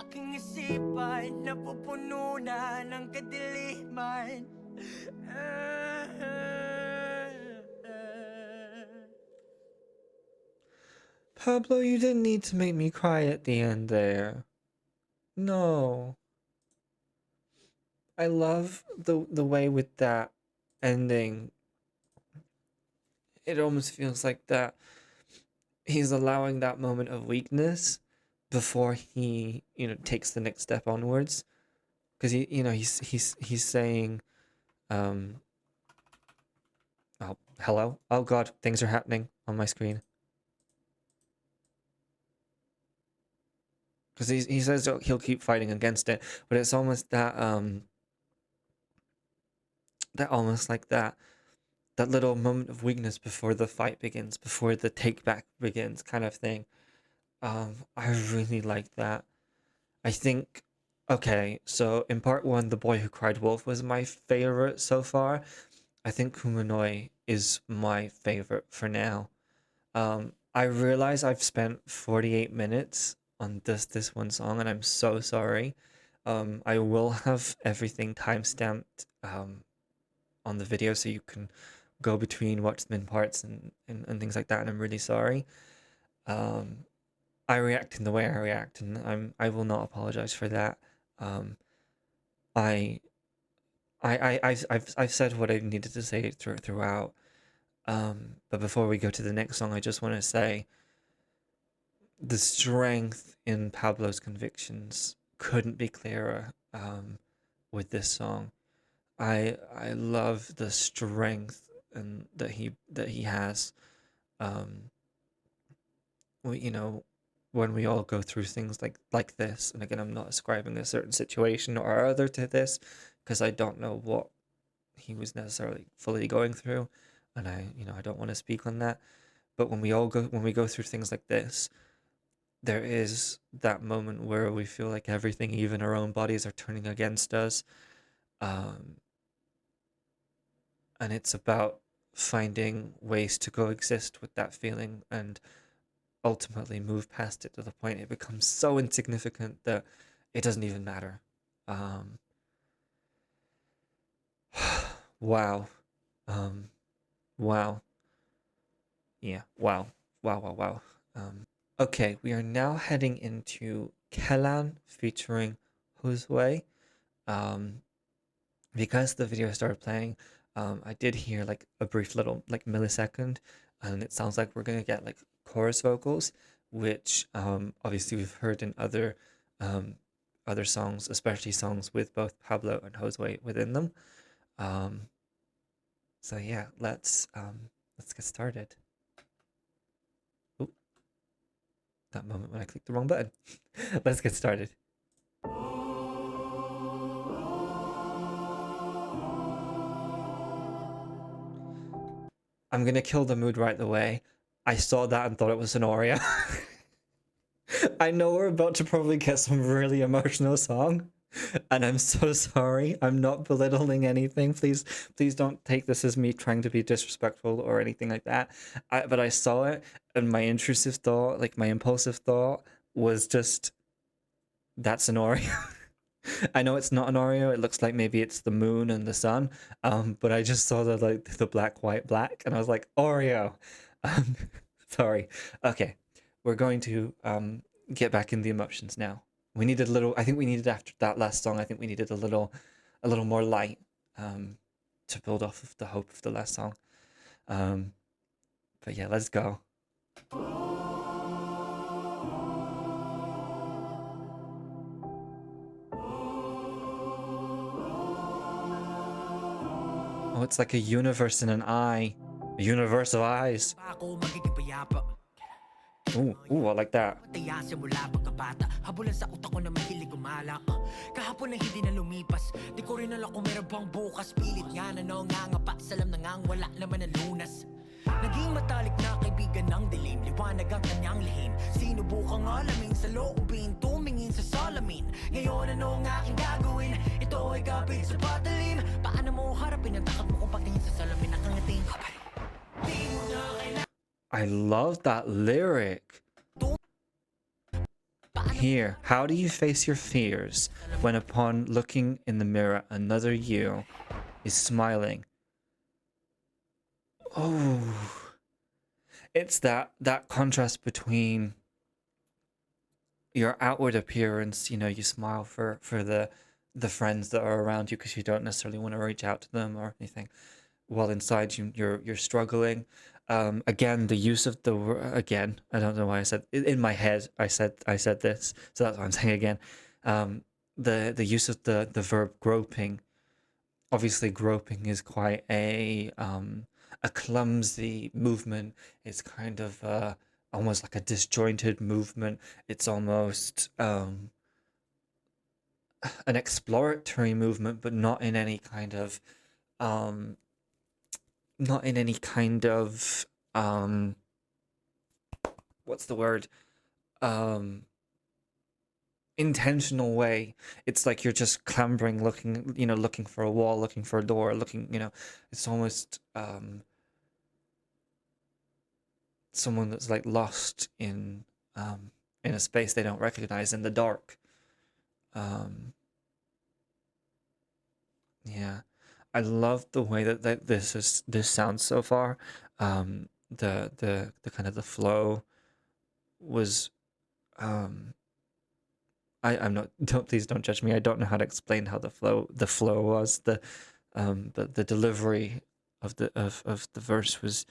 aking isipan napupuno na ng kadiliman. Pablo, you didn't need to make me cry at the end there. No. I love the way with that ending. It almost feels like that he's allowing that moment of weakness before he, you know, takes the next step onwards. Because he, you know, he's saying, oh, hello. Oh God, things are happening on my screen. Because he says he'll keep fighting against it, but it's almost that that almost like that little moment of weakness before the fight begins, before the take back begins, kind of thing. I really like that. I think, okay, so in part one, The Boy Who Cried Wolf was my favorite so far. I think Kumunoy is my favorite for now. I realize I've spent 48 minutes on this one song, and I'm so sorry. I will have everything timestamped on the video so you can go between watch them in parts and things like that, and I'm really sorry. I react in the way I react, and I will not apologize for that. Um, I I've said what I needed to say throughout. But before we go to the next song, I just want to say the strength in Pablo's convictions couldn't be clearer. With this song, I love the strength and that he has. Um, you know, when we all go through things like this, and again, I'm not ascribing a certain situation or other to this because I don't know what he was necessarily fully going through, and I don't want to speak on that. But when we go through things like this, there is that moment where we feel like everything, even our own bodies, are turning against us, um, and it's about finding ways to coexist with that feeling and ultimately move past it to the point it becomes so insignificant that it doesn't even matter. Um, wow. Um, wow. Yeah, wow. Wow, wow, wow. Okay, we are now heading into Kelan featuring Josue. Um, because the video started playing, I did hear like a brief little like millisecond, and it sounds like we're gonna get like chorus vocals, which obviously we've heard in um, other songs, especially songs with both Pablo and Josue within them. Um, so yeah, let's get started. Oop. that moment when I clicked the wrong button. Let's get started. I'm gonna kill the mood right away. I saw that and thought it was an Oreo. I know we're about to probably get some really emotional song, and I'm so sorry. I'm not belittling anything. Please don't take this as me trying to be disrespectful or anything like that. But I saw it, and my intrusive thought, like my impulsive thought, was just, that's an Oreo. I know it's not an Oreo. It looks like maybe it's the moon and the sun. But I just saw the black, white, black, and I was like, Oreo. Um, sorry. Okay, we're going to get back in the emotions now. We needed a little. I think we needed after that last song. I think we needed a little more light to build off of the hope of the last song. But yeah, let's go. Oh, it's like a universe in an eye. A universe of eyes. Ooh, I like that. Habulan sa utak ko na mahilig gumala. Kahapon na hindi na lumipas. Di ko rin alam kung meron bang bukas. Pilit nga na nangangapa. Salam na ngang wala naman ang lunas. Naging matalik na kaibigan ng dilim. Liwanag ang kanyang lihim. Sinubukang alamin sa loobin. Tumingin sa salamin. Ngayon ano ang aking gagawin? Ito ay kapit sa patalim. Paano mo harapin ang takot mo kung pagtingin sa salamin? Nakangating di mo na kailangan. I love that lyric. Here, how do you face your fears when upon looking in the mirror another you is smiling? Oh, it's that contrast between your outward appearance, you know, you smile for the friends that are around you because you don't necessarily want to reach out to them or anything, while inside you're struggling. Again, the use of the word again. I don't know why I said in my head. I said this, so that's what I'm saying again. The use of the verb groping. Obviously, groping is quite a clumsy movement. It's kind of almost like a disjointed movement. It's almost an exploratory movement, but not in any kind of what's the word, intentional way. It's like you're just clambering, looking for a wall, looking for a door, it's almost someone that's like lost in a space they don't recognize in the dark. Yeah, I love the way that this sounds so far. The kind of the flow was I'm not, please don't judge me. I don't know how to explain how the flow was. The delivery of the verse was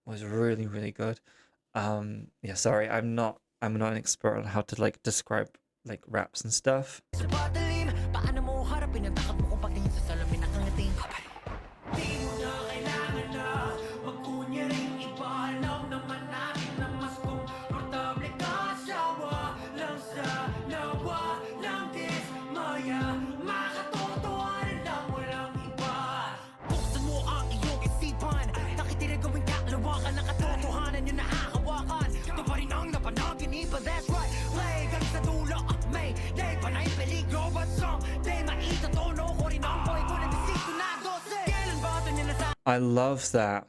really, really good. Yeah, sorry, I'm not an expert on how to like describe like raps and stuff. I love that.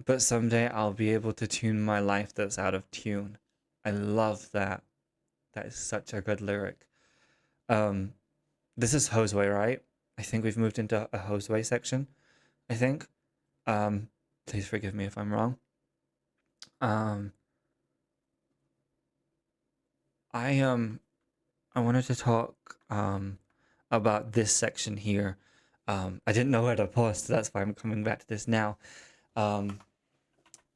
But someday I'll be able to tune my life that's out of tune. I love that. That is such a good lyric. This is Josue, right? I think we've moved into a Josue section, I think. Please forgive me if I'm wrong. I wanted to talk about this section here. I didn't know where to pause, so that's why I'm coming back to this now.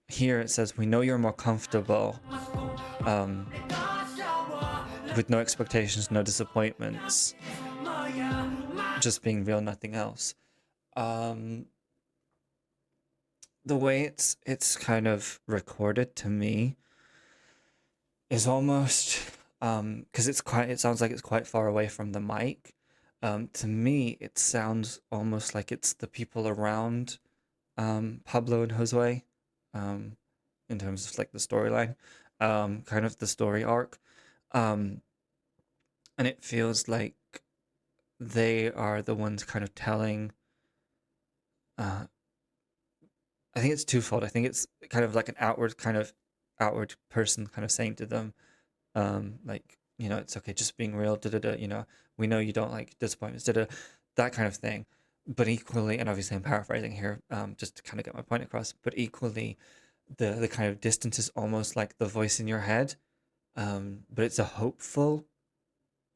Here it says, we know you're more comfortable with no expectations, no disappointments, just being real, nothing else. the way it's kind of recorded to me is almost because it sounds like it's quite far away from the mic. To me, it sounds almost like it's the people around Pablo and Josue, um, in terms of like the storyline, kind of the story arc. Um, and it feels like they are the ones kind of telling. Uh, I think it's twofold. I think it's kind of like an outward person kind of saying to them, like, it's okay, just being real, da da da, we know you don't like disappointments, da da, that kind of thing. But equally, and obviously I'm paraphrasing here, just to kind of get my point across, but equally, the kind of distance is almost like the voice in your head, but it's a hopeful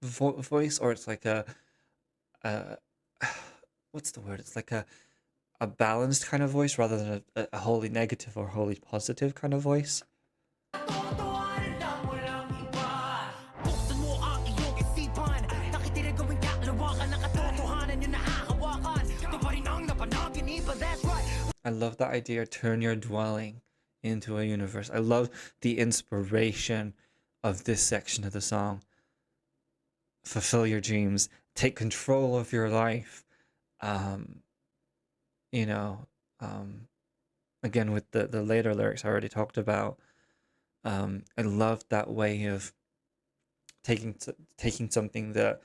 voice, or it's like a what's the word? It's like a balanced kind of voice rather than a wholly negative or wholly positive kind of voice. Totohanan lang walang iba. Buksan mo ang iyong isipan. Nakikinig gawing kalawakan ng katotohanan yung nahahawakan. Ito pa rin ang napanaginipan, that's right. I love that idea. Turn your dwelling into a universe. I love the inspiration of this section of the song. Fulfill your dreams. Take control of your life. Um, you know, again with the later lyrics I already talked about. I love that way of taking something that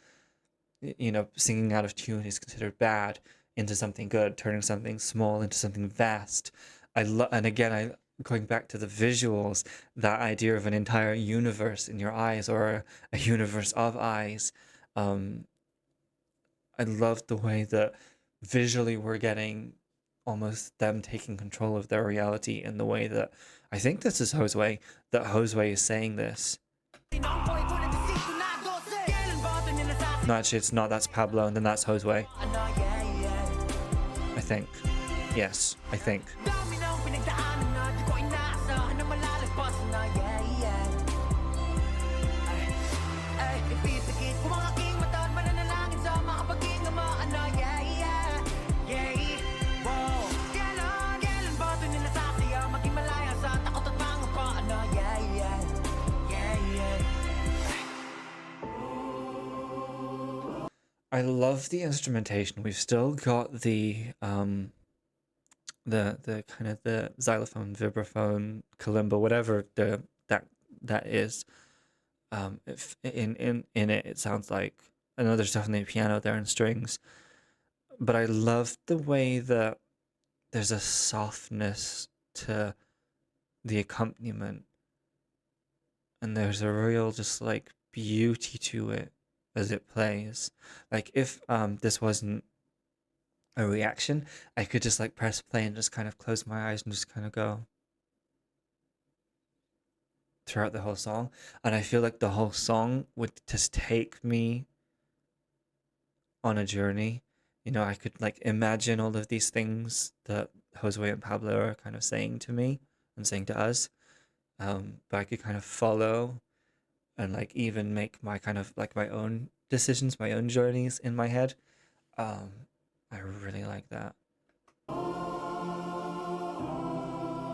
singing out of tune is considered bad into something good, turning something small into something vast. And again, I going back to the visuals, that idea of an entire universe in your eyes, or a universe of eyes. Um, I love the way that visually we're getting almost them taking control of their reality in the way that I think this is Josue, that Josue is saying this. Tinamboy ko ng desisyon na 12. Kailan ba ito nilasasabi? No, actually, it's not. That's Pablo, and then that's Josue. Yeah, yeah. I think. Yes, I think. Dami ng pinagdaanan na di ko inaasahan na malalagpasan na, yeah, yeah. Ay, ipipikit ko ang aking mata at mananalangin sa makapaging amaan na, yeah, yeah. Yeah, wow. Kailan ba ito nilasasaya? Maging malaya sa takot at pangapaan na, yeah, yeah. Yeah, yeah. I love the instrumentation. We've still got the kind of the xylophone, vibraphone, kalimba, whatever that is. If in it, it sounds like, I know there's definitely a piano there and strings, but I love the way that there's a softness to the accompaniment, and there's a real just like beauty to it as it plays. Like if this wasn't a reaction, I could just like press play and just kind of close my eyes and just kind of go throughout the whole song. And I feel like the whole song would just take me on a journey. I could like imagine all of these things that Josue and Pablo are kind of saying to me and saying to us. But I could kind of follow and like even make my kind of like my own decisions, my own journeys in my head. I really like that.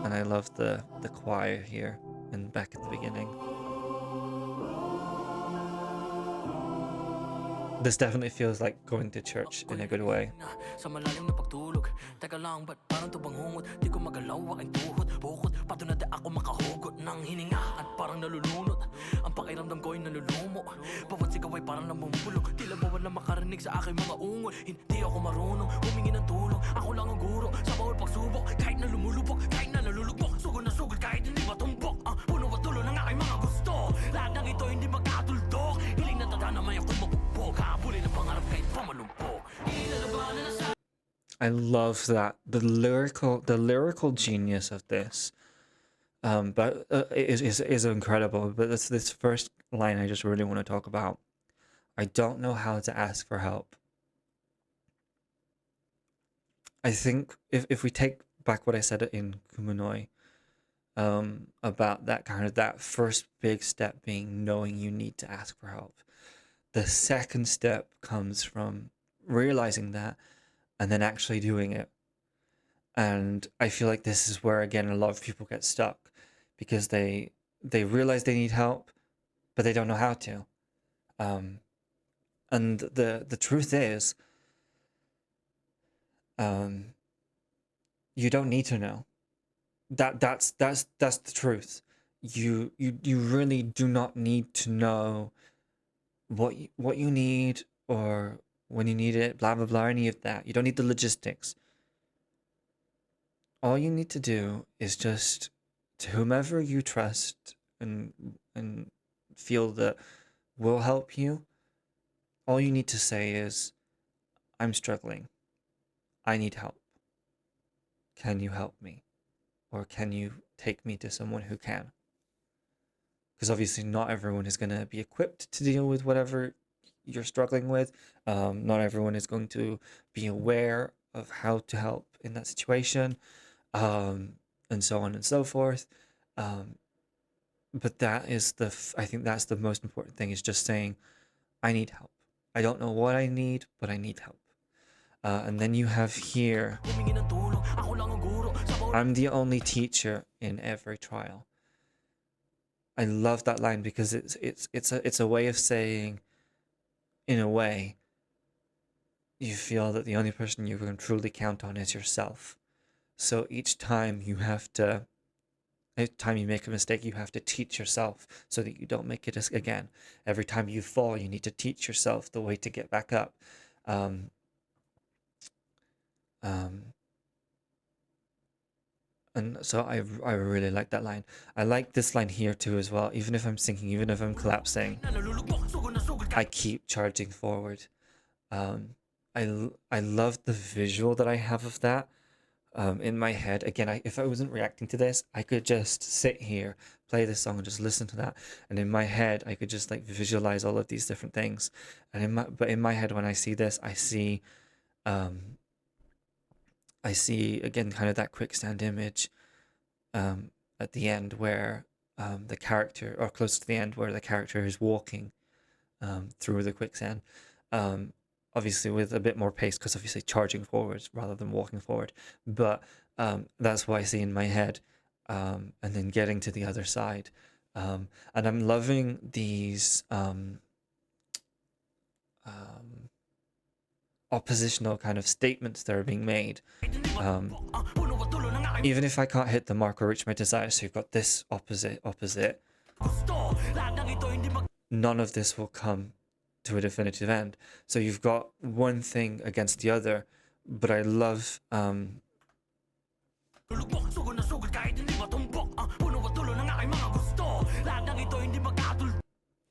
And I love the choir here and back at the beginning. This definitely feels like going to church in a good way. Sa malalim na pagtulog. Teka lang, ba't parang tubang hungot? Di ko magalaw aking tuhod. Bukod, pato na di ako makahugot ng hininga at parang nalulunod. Ang pakiramdam ko'y nalulumo. Bawat sigaw ay parang namumulog. Tila bawal na makarinig sa aking mga ungol. Hindi ako marunong humingi ng tulong. Ako lang ang guro sa bawal pagsubok. Kahit na lumulubog, kahit na nalulugmok. Sugod na sugod kahit hindi matumbok. Puno at tulo ng aking mga gusto. Lahat ng ito hindi magkatuldok. Hiling na tadhana may akong mabugbog. Habulin ang pangarap kahit pamalumpok. Ilalabanan na sa I love that the lyrical genius of this, but is incredible. But this first line I just really want to talk about. I don't know how to ask for help. I think if we take back what I said in Kumunoy, about that first big step being knowing you need to ask for help. The second step comes from realizing that and then actually doing it. And I feel like this is where, again, a lot of people get stuck because they realize they need help, but they don't know how to. And the truth is, you don't need to know. That's the truth. You really do not need to know what you need or when you need it, blah blah blah, any of that. You don't need the logistics. All you need to do is just to whomever you trust and feel that will help you, all you need to say is, I'm struggling. I need help. Can you help me? Or can you take me to someone who can? Because obviously not everyone is going to be equipped to deal with whatever you're struggling with. Not everyone is going to be aware of how to help in that situation, and so on and so forth. But that is I think that's the most important thing, is just saying, I need help. I don't know what I need, but I need help. And then you have here, I'm the only teacher in every trial. I love that line because it's a way of saying, in a way, you feel that the only person you can truly count on is yourself. So each time you make a mistake, you have to teach yourself so that you don't make it again. Every time you fall, you need to teach yourself the way to get back up. Um, and so I really like that line. I like this line here too as well. Even if I'm sinking, even if I'm collapsing, I keep charging forward. I love the visual that I have of that. In my head, again, if I wasn't reacting to this, I could just sit here, play this song, and just listen to that. And in my head, I could just like visualize all of these different things. And but in my head, when I see this, I see again kind of that quicksand image, at the end where the character, or close to the end, where the character is walking through the quicksand. Obviously with a bit more pace, because obviously charging forwards rather than walking forward. But that's what I see in my head. And then getting to the other side. And I'm loving these oppositional kind of statements that are being made. Even if I can't hit the mark or reach my desire, so you've got this opposite, none of this will come to a definitive end. So you've got one thing against the other, but I love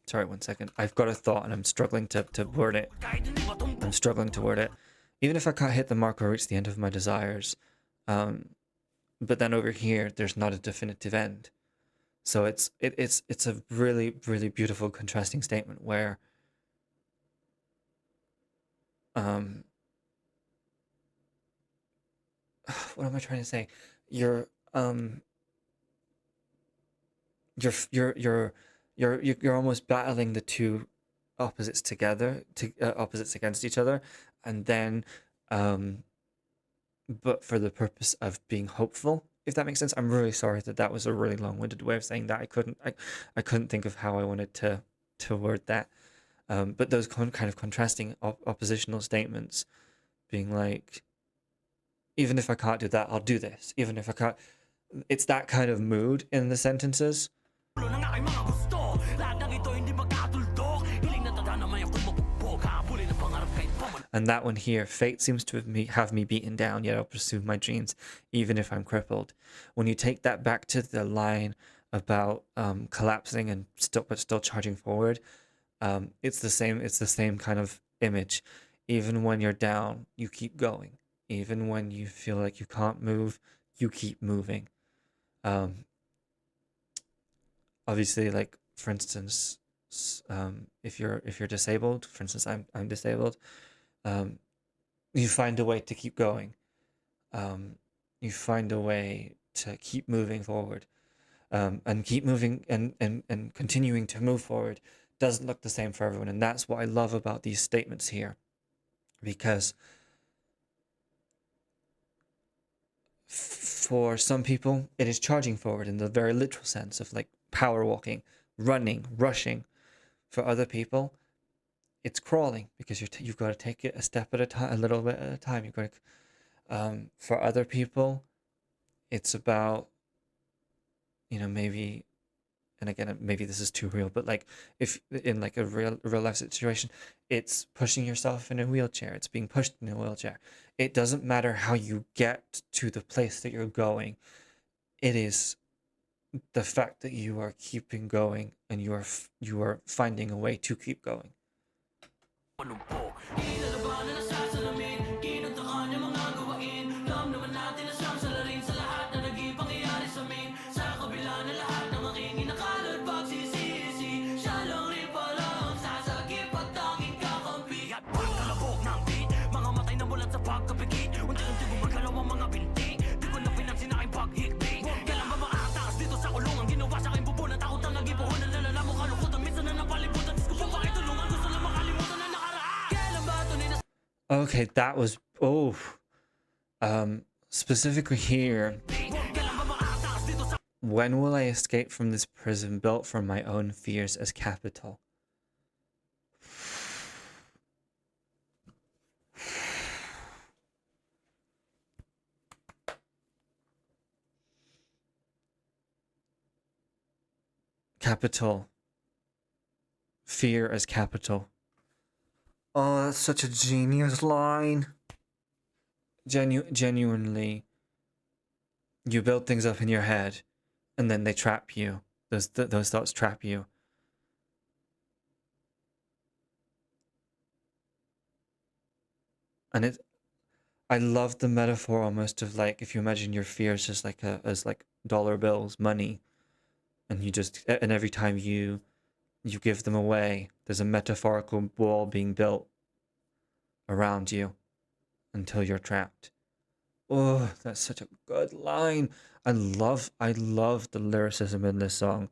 sorry, one second. I've got a thought and I'm struggling to word it. I'm struggling to word it. Even if I can't hit the mark or reach the end of my desires, but then over here there's not a definitive end. So it's a really, really beautiful contrasting statement where what am I trying to say? You're almost battling the two opposites together, opposites against each other, and then but for the purpose of being hopeful, if that makes sense. I'm really sorry that was a really long-winded way of saying that. I couldn't think of how I wanted to word that. But those kind of contrasting oppositional statements, being like, even if I can't do that, I'll do this. Even if I can't, it's that kind of mood in the sentences. And that one here, fate seems to have me beaten down, yet I'll pursue my dreams, even if I'm crippled. When you take that back to the line about collapsing and still charging forward, it's the same kind of image. Even when you're down, you keep going. Even when you feel like you can't move, you keep moving. Obviously, like for instance, if you're disabled, for instance, I'm disabled. You find a way to keep going. You find a way to keep moving forward, and keep moving and continuing to move forward doesn't look the same for everyone. And that's what I love about these statements here, because For some people, it is charging forward in the very literal sense of like power walking, running, rushing. For other people, it's crawling because you've got to take it a step at a time, a little bit at a time. You've got to, for other people, it's about, maybe, and again, maybe this is too real, but like if in like a real life situation, it's pushing yourself in a wheelchair. It's being pushed in a wheelchair. It doesn't matter how you get to the place that you're going. It is the fact that you are keeping going and you are finding a way to keep going. Okay, that was specifically here. When will I escape from this prison built from my own fears as capital? Capital. Fear as capital. Oh, that's such a genius line. Genuinely, you build things up in your head, and then they trap you. Those thoughts trap you. And I love the metaphor almost of like if you imagine your fears just like as like dollar bills, money, and and every time you give them away, there's a metaphorical wall being built around you until you're trapped. Oh, that's such a good line. I love the lyricism in this song.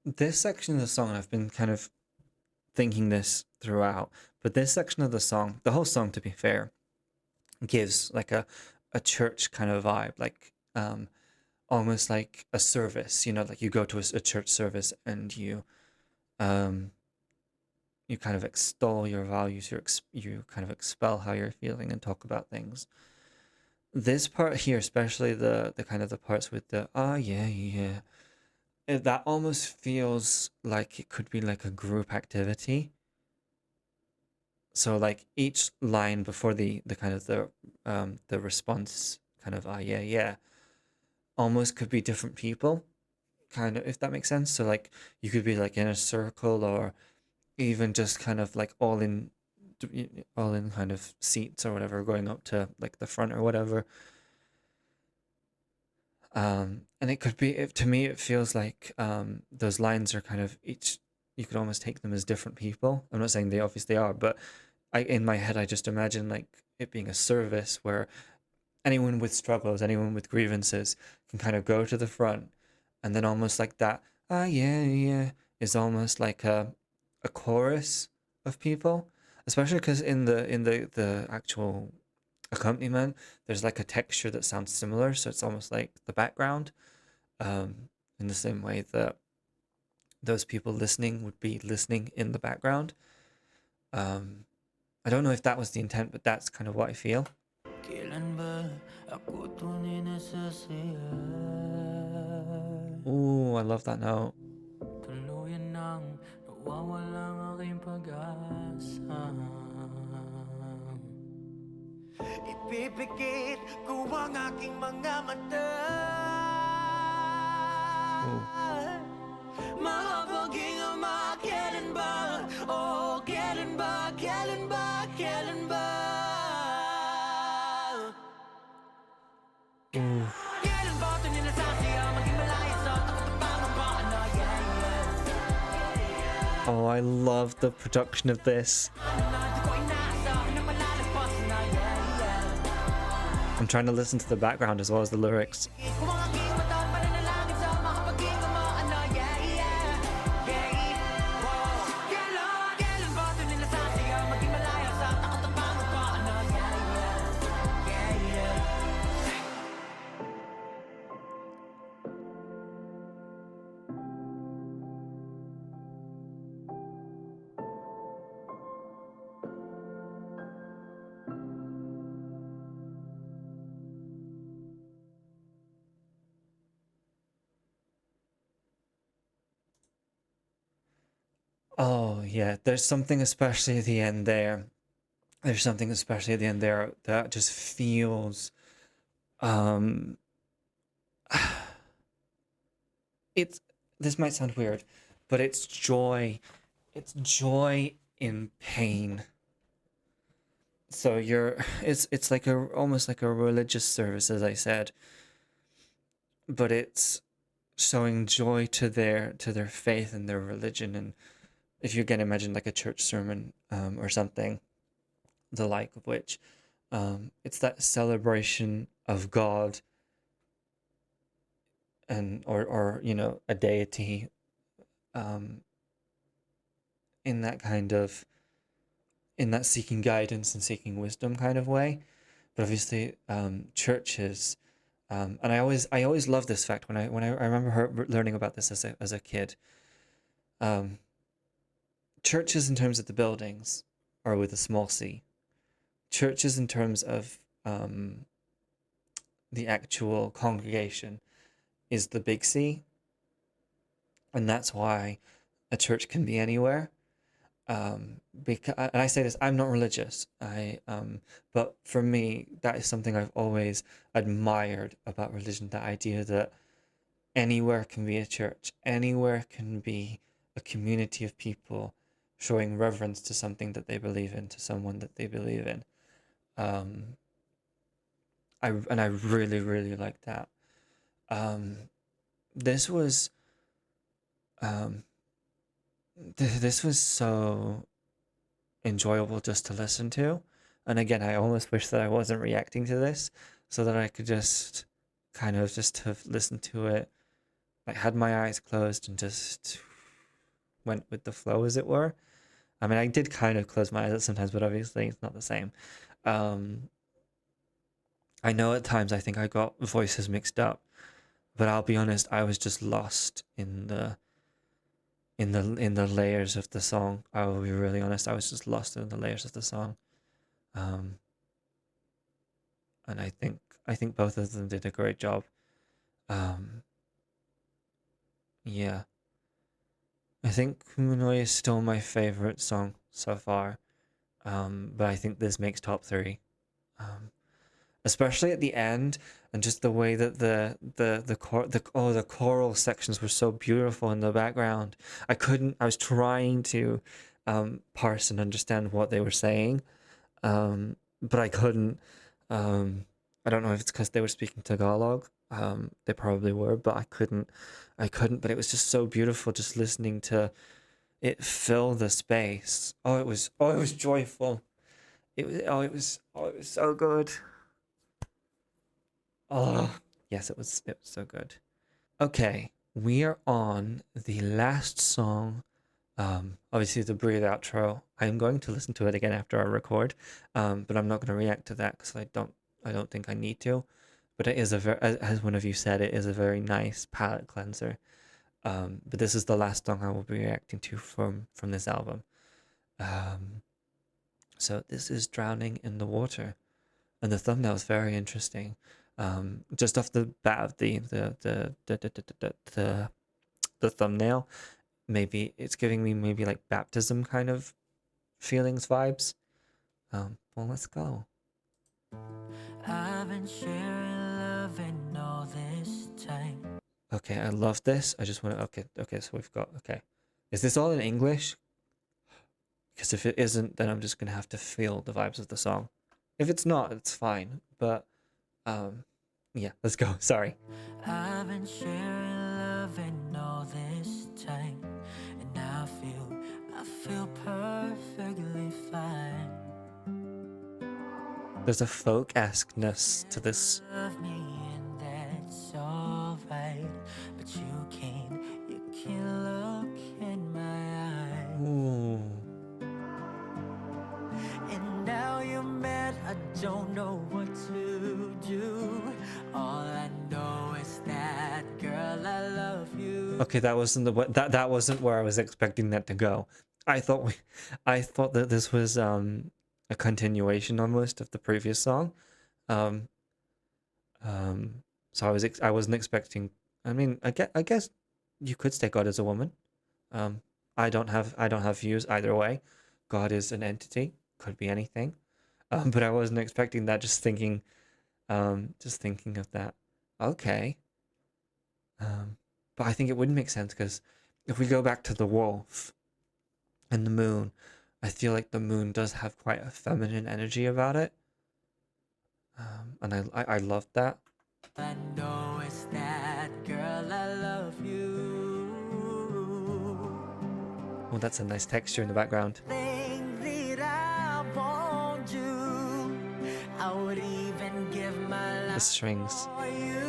This section of the song, I've been kind of thinking this throughout, but this section of the song, the whole song to be fair, gives like a church kind of vibe, like almost like a service, like you go to a church service and you kind of extol your values, you kind of expel how you're feeling and talk about things. This part here, especially the kind of the parts with the yeah, that almost feels like it could be like a group activity. So like each line before the kind of the response kind of yeah almost could be different people, kind of, if that makes sense. So like you could be like in a circle or even just kind of like all in kind of seats or whatever, going up to like the front or whatever. And it could be, to me, it feels like those lines are kind of each, you could almost take them as different people. I'm not saying they obviously are, but in my head, I just imagine like it being a service where anyone with struggles, anyone with grievances can kind of go to the front, and then almost like that, yeah, is almost like a chorus of people, especially because in the actual accompaniment, there's like a texture that sounds similar, so it's almost like the background, in the same way that those people listening would be listening in the background. I don't know if that was the intent, but that's kind of what I feel. Ooh, I love that note. Ipipikit ko ang aking mga mata. Makapaghinga, kailan ba? Oh, Oh, I love the production of this. I'm trying to listen to the background as well as the lyrics. Oh, yeah, there's something especially at the end there. There's something especially at the end there that just feels um it's this might sound weird, but it's joy. It's joy in pain. So it's like a almost like a religious service, as I said, but it's showing joy to their faith and their religion. And if you can imagine like a church sermon or something, the like of which, it's that celebration of God and or you know a deity, um, in that kind of in that seeking guidance and seeking wisdom kind of way. But obviously, churches, and I always love this fact I remember learning about this as a kid. Um, Churches in terms of the buildings are with a small c. Churches in terms of the actual congregation is the big C, and that's why a church can be anywhere. Because, and I say this, I'm not religious. But for me, that is something I've always admired about religion. The idea that anywhere can be a church, anywhere can be a community of people showing reverence to something that they believe in, to someone that they believe in. Um, I really really like that. Um, this was um, this was so enjoyable just to listen to. And again, I almost wish that I wasn't reacting to this so that I could just kind of just have listened to it, like had my eyes closed and just went with the flow, as it were. I mean, I did kind of close my eyes sometimes, but obviously it's not the same. Um, I know at times I think I got voices mixed up, but I'll be honest, I was just lost in the layers of the song. I will be really honest, I was just lost in the layers of the song. Um, and I think both of them did a great job. Um, yeah, I think Kumunoy is still my favorite song so far. But I think this makes top three. Um, Especially at the end, and just the way that the choral sections were so beautiful in the background. I was trying to parse and understand what they were saying, but I couldn't. I don't know if it's because they were speaking Tagalog. They probably were, but I couldn't. But it was just so beautiful, just listening to it fill the space. Oh, it was joyful. It was so good. Oh, yes, it was so good. Okay, we are on the last song. Obviously the breathe outro. I'm going to listen to it again after I record. But I'm not going to react to that because I don't think I need to. But it is a very, as one of you said, it is a very nice palate cleanser. But this is the last song I will be reacting to from this album. Um, so this is Drowning in the Water. And the thumbnail is very interesting. Just off the bat of the thumbnail, maybe it's giving me maybe like baptism kind of feelings vibes. Well, let's go. I've been sharing love and all this time. Okay, I love this. I just want to. Okay. So we've got. Okay, is this all in English? Because if it isn't, then I'm just gonna have to feel the vibes of the song. If it's not, it's fine. But um, yeah, let's go. Sorry. I've been sharing love and all this time, and I feel I feel perfectly fine. There's a folk-esqueness to this. Love me and that's alright, but you can't look in my eyes. Ooh. And now you're mad, I don't know what to do. All I know is that, girl, I love you. Okay, that wasn't that wasn't where I was expecting that to go. I thought that this was a continuation almost of the previous song. Um, so I wasn't expecting. I mean, I guess you could say God is a woman. I don't have views either way. God is an entity, could be anything. But I wasn't expecting that. Just thinking of that. Okay. But I think it would make sense because if we go back to the wolf and the moon, I feel like the moon does have quite a feminine energy about it. And I love that. I know it's that, girl, I love you. Oh, that's a nice texture in the background. Think that I want you. I would even give my The life strings. for you.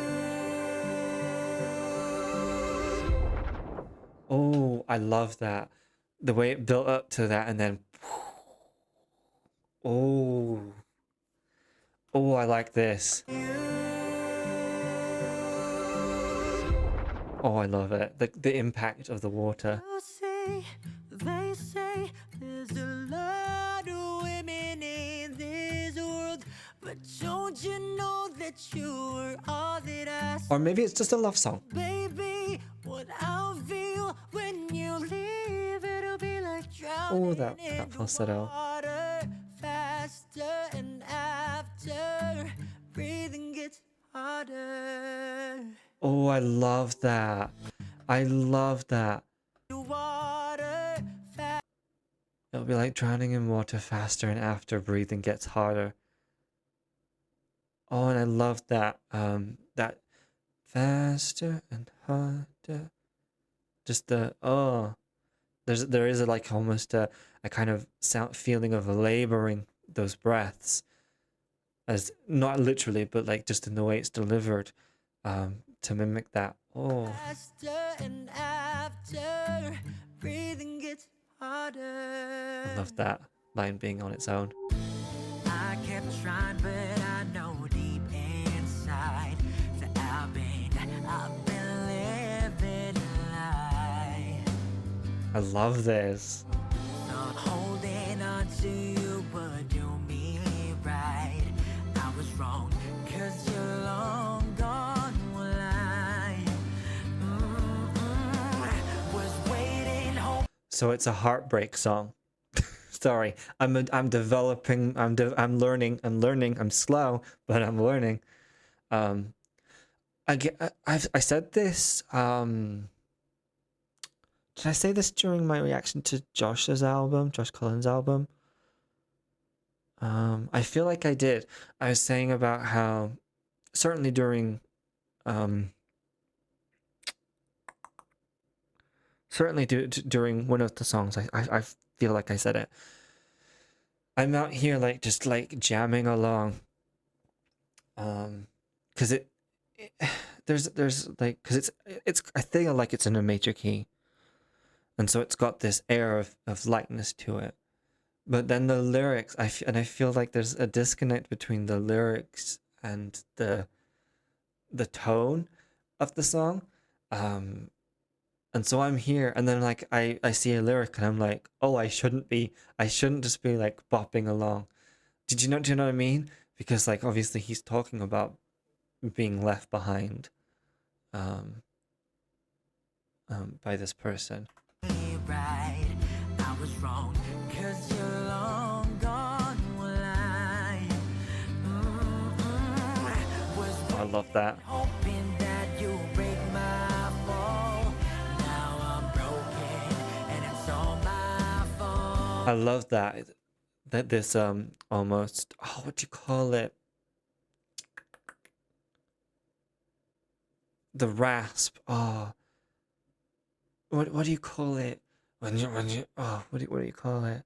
Oh, I love that. The way it built up to that and then oh. Oh, I like this. Oh, I love it. The impact of the water. They say there's a lot of women in this world, but don't you know that you are all that I see? Or maybe it's just a love song. Baby, what I'll feel when you leave, it'll be like Oh, drowning in that the falsetto. water. Faster and after, breathing gets harder. Oh, I love that. I love that. Water, It'll be like drowning in water faster and after breathing gets harder. Oh, and I love that. That faster and harder. Just there is like almost a kind of feeling of laboring those breaths, as not literally, but like just in the way it's delivered, to mimic that. Oh, faster and after, breathing gets harder. I love that line being on its own. I kept trying, but I know deep inside that I've been living a lie. I love this. Not holding on to you would do me right. I was wrong, 'cause you're long gone, will I? Was waiting, hoping. So it's a heartbreak song. Sorry, I'm developing. I'm learning. I'm slow, but I'm learning. I said this. Did I say this during my reaction to Josh Cullen's album? I feel like I did. I was saying about how certainly during during one of the songs, I feel like I said it. I'm out here like just like jamming along. Cause there's like, cause it's I feel like it's in a major key. And so it's got this air of lightness to it. But then the lyrics, I feel like there's a disconnect between the lyrics and the tone of the song. And so I'm here, and then like I see a lyric, and I'm like, oh, I shouldn't just be like bopping along. Do you know what I mean? Because like obviously he's talking about being left behind, by this person. Right, I was wrong, 'cause you're long gone, will I? I love that. Hoping that you break my fall. Now I'm broken, and it's all my fault. I love that this almost, oh, what do you call it? The rasp. Oh, what do you call it what do you call it?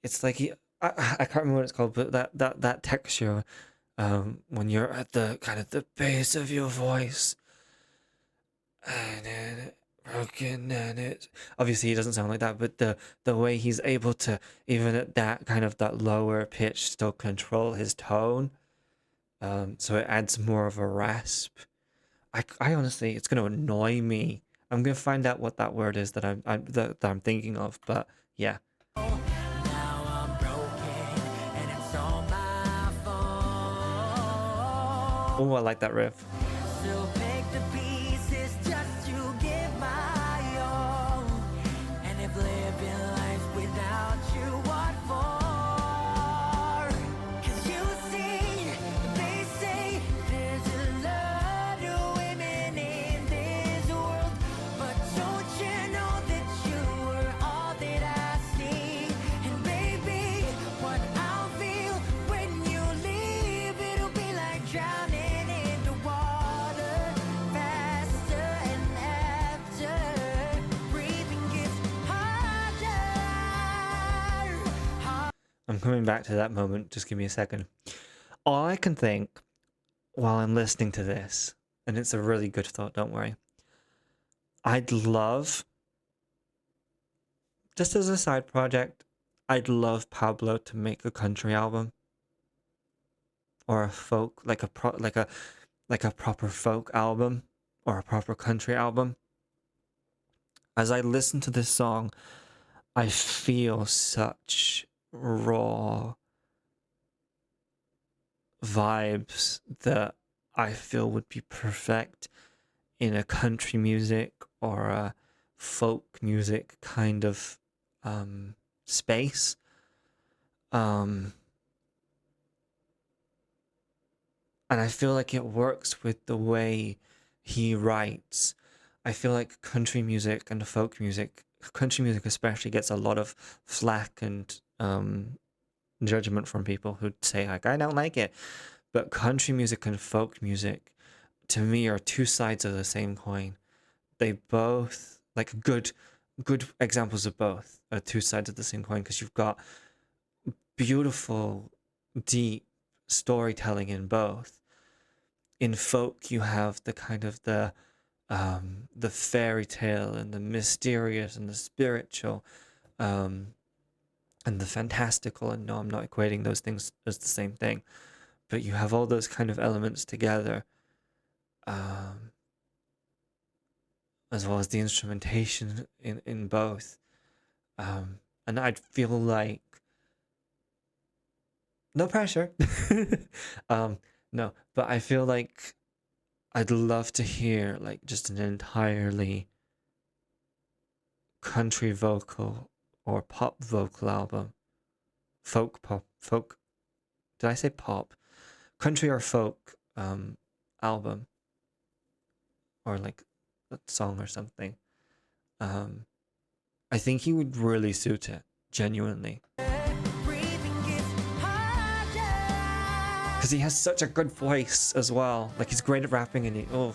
It's like I can't remember what it's called, but that texture, when you're at the kind of the base of your voice, and then broken, and it obviously he doesn't sound like that, but the way he's able to, even at that kind of that lower pitch, still control his tone, so it adds more of a rasp. I honestly, it's gonna annoy me. I'm gonna find out what that word is that that I'm thinking of, but yeah. Now I'm broken and it's all my fault. Oh, I like that riff. So pick the pieces just to give my all. And if living life without you, what for? 'Cause you see, they say there's a lot of women in this world, but don't you know that you were all that I see? And baby, what I'll feel when you leave, it'll be like drowning in the water, faster and after breathing gets harder. I'm coming back to that moment. Just give me a second. All I can think while I'm listening to this, and it's a really good thought, don't worry. I'd love, just as a side project, I'd love Pablo to make a country album or a folk, like a proper folk album or a proper country album. As I listen to this song, I feel such raw vibes that I feel would be perfect in a country music or a folk music kind of space. And I feel like it works with the way he writes. I feel like country music and folk music, country music especially, gets a lot of flack and judgment from people who say like, I don't like it. But country music and folk music, to me, are two sides of the same coin. They both, like, good examples of both are two sides of the same coin, because you've got beautiful, deep storytelling in both. In folk, you have the kind of the fairy tale and the mysterious and the spiritual, and the fantastical. And no, I'm not equating those things as the same thing, but you have all those kind of elements together, as well as the instrumentation in both. And I'd feel like, no pressure, no, but I feel like I'd love to hear like just an entirely country vocal or pop vocal album. Folk, did I say pop? Country or folk album, or like a song or something. I think he would really suit it, genuinely. Because he has such a good voice as well. Like, he's great at rapping, and oh.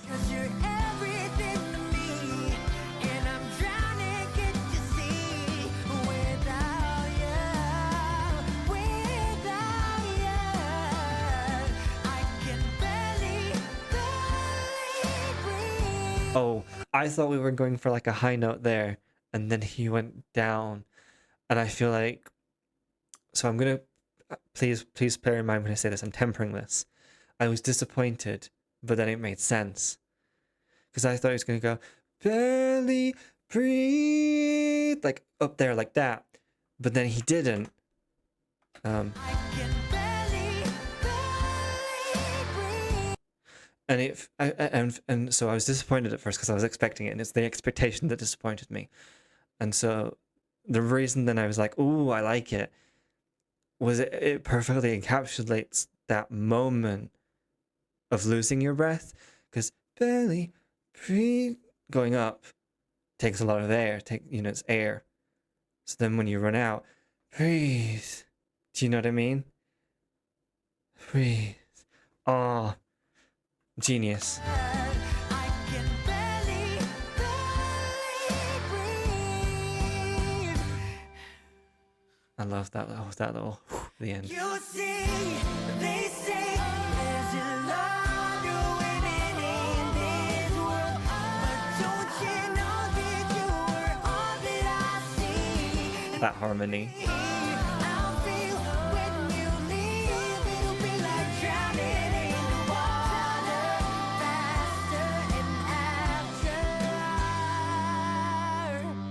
Oh, I thought we were going for like a high note there, and then he went down, and I feel like, so I'm gonna, please bear in mind when I say this, I'm tempering this. I was disappointed, but then it made sense, because I thought he was gonna go barely breathe, like up there like that, but then he didn't. And so I was disappointed at first, because I was expecting it, and it's the expectation that disappointed me. And so the reason then I was like, ooh, I like it, was it perfectly encapsulates that moment of losing your breath, because barely breathe, going up, takes a lot of air, it's air. So then when you run out, breathe. Do you know what I mean? Breathe. Oh, genius. I love that. Oh, that little the end. You see, they say there's a lot of women in this world, but don't you know that you were all that I see? That harmony. I'll feel when you leave, it'll be like drowning in the water, faster and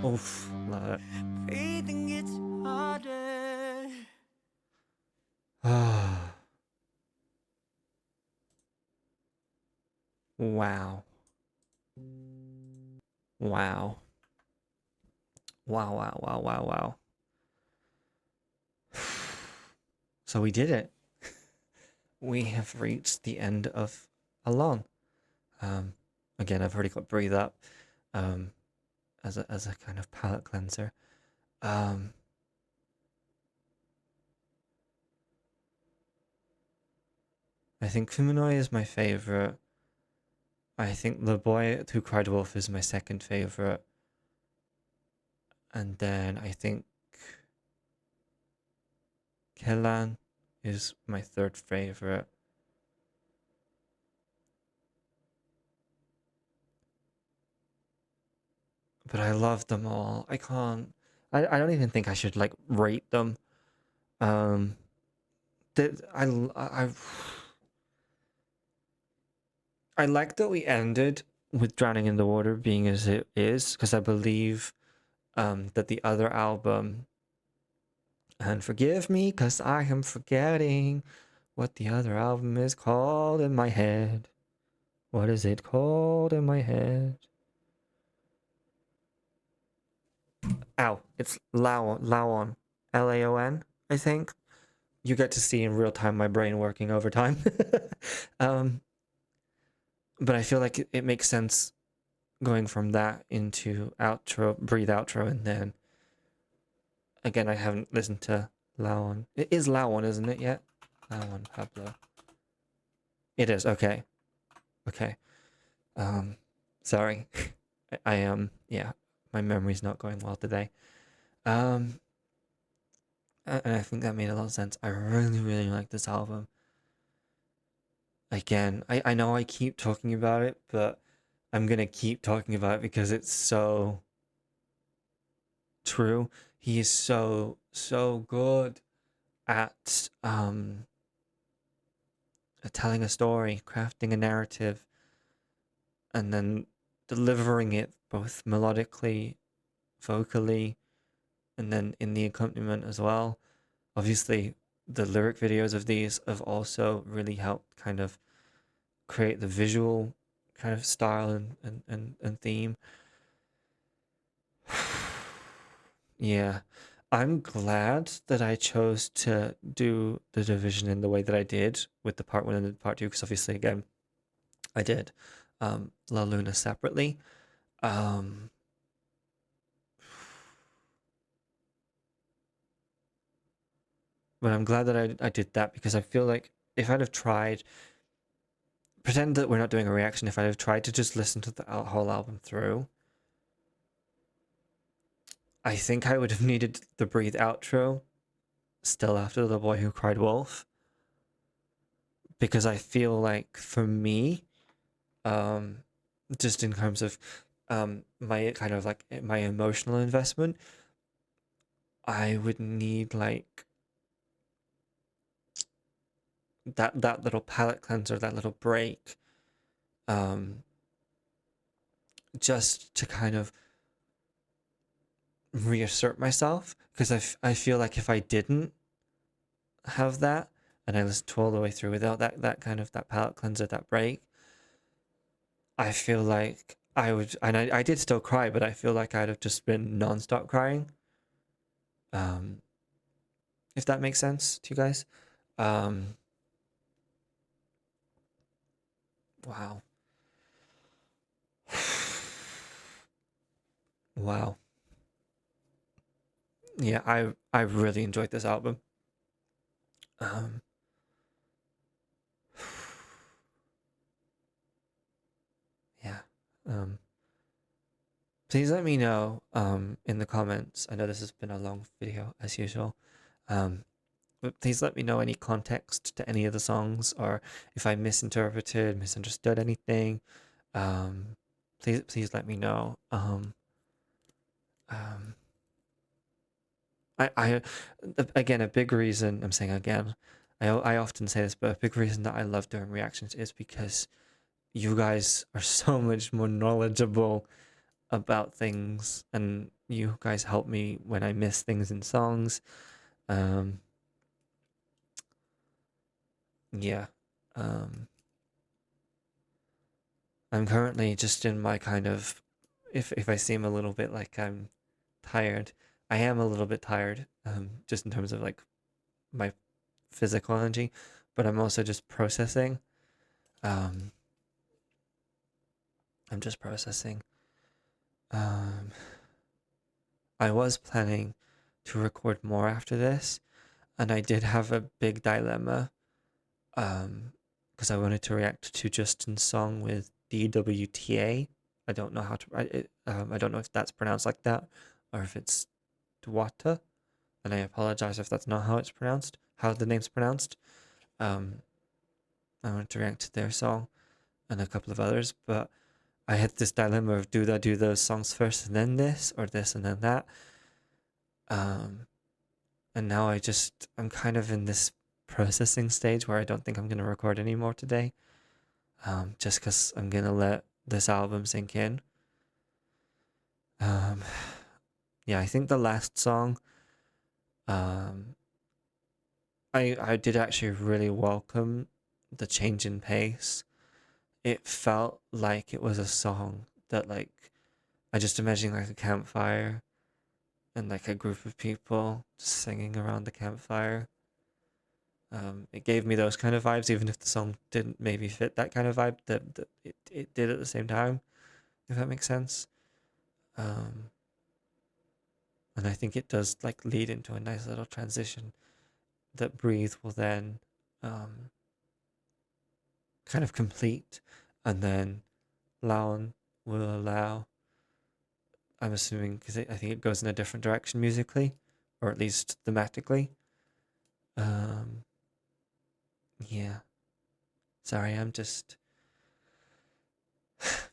after. Oof, love it. Breathing gets harder. Wow. Wow. Wow, wow, wow, wow, wow. So we did it. We have reached the end of Alon. Again, I've already got Breathe Up as a kind of palate cleanser. I think Kumunoy is my favorite. I think The Boy Who Cried Wolf is my second favorite. And then I think Kelan is my third favorite. But I love them all. I can't. I don't even think I should like rate them. That I like that we ended with Drowning in the Water being as it is, because I believe that the other album, and forgive me because I am forgetting what the other album is called in my head. What is it called in my head? Ow, it's Laon, Laon, I think. You get to see in real time my brain working overtime. But I feel like it makes sense going from that into outro, Breathe outro, and then again, I haven't listened to Laon. It is Laon, isn't it yet? Laon Pablo. It is, okay. Okay. Sorry. I am, yeah, my memory's not going well today. And I think that made a lot of sense. I really, really like this album. Again, I know I keep talking about it, but I'm gonna keep talking about it because it's so true. He is so, so good at telling a story, crafting a narrative, and then delivering it both melodically, vocally, and then in the accompaniment as well. Obviously, the lyric videos of these have also really helped kind of create the visual kind of style and theme. Yeah. I'm glad that I chose to do the division in the way that I did with the part one and the part two, because obviously, again, I did La Luna separately. Um, but I'm glad that I did that, because I feel like if I'd have tried, pretend that we're not doing a reaction, if I'd have tried to just listen to the whole album through, I think I would have needed the Breathe outro still after The Boy Who Cried Wolf, because I feel like for me, just in terms of my kind of like my emotional investment, I would need like that little palate cleanser, that little break, um, just to kind of reassert myself, because I feel like if I didn't have that and I listened to all the way through without that kind of that palate cleanser, that break, I feel like I would, and I did still cry, but I feel like I'd have just been non-stop crying. Um, if that makes sense to you guys. Um, wow. Wow. Yeah, I really enjoyed this album. Um, yeah. Um, please let me know in the comments. I know this has been a long video as usual. But please let me know any context to any of the songs, or if I misunderstood anything. Um, please let me know. Um, I again, a big reason I'm saying again, I often say this, but a big reason that I love doing reactions is because you guys are so much more knowledgeable about things, and you guys help me when I miss things in songs. Um, yeah. Um, I'm currently just in my kind of, if I seem a little bit like I'm tired, I am a little bit tired, just in terms of like my physical energy, but I'm also just processing. Um, I'm just processing. Um, I was planning to record more after this, and I did have a big dilemma, because I wanted to react to Justin's song with DWTA. I don't know how to write it. I don't know if that's pronounced like that or if it's Dwata, and I apologize if that's not how it's pronounced, how the name's pronounced. Um, I wanted to react to their song and a couple of others, but I had this dilemma of do I do those songs first and then this, or this and then that. Um, and now I'm kind of in this processing stage where I don't think I'm gonna record anymore today. Just because I'm gonna let this album sink in. Um, yeah, I think the last song, um, I did actually really welcome the change in pace. It felt like it was a song that like I just imagine like a campfire and like a group of people just singing around the campfire. It gave me those kind of vibes, even if the song didn't maybe fit that kind of vibe. That it did at the same time, if that makes sense. Um, and I think it does like lead into a nice little transition that Breathe will then um, kind of complete, and then Laon will allow. I'm assuming because I think it goes in a different direction musically, or at least thematically. Um, yeah. Sorry, I'm just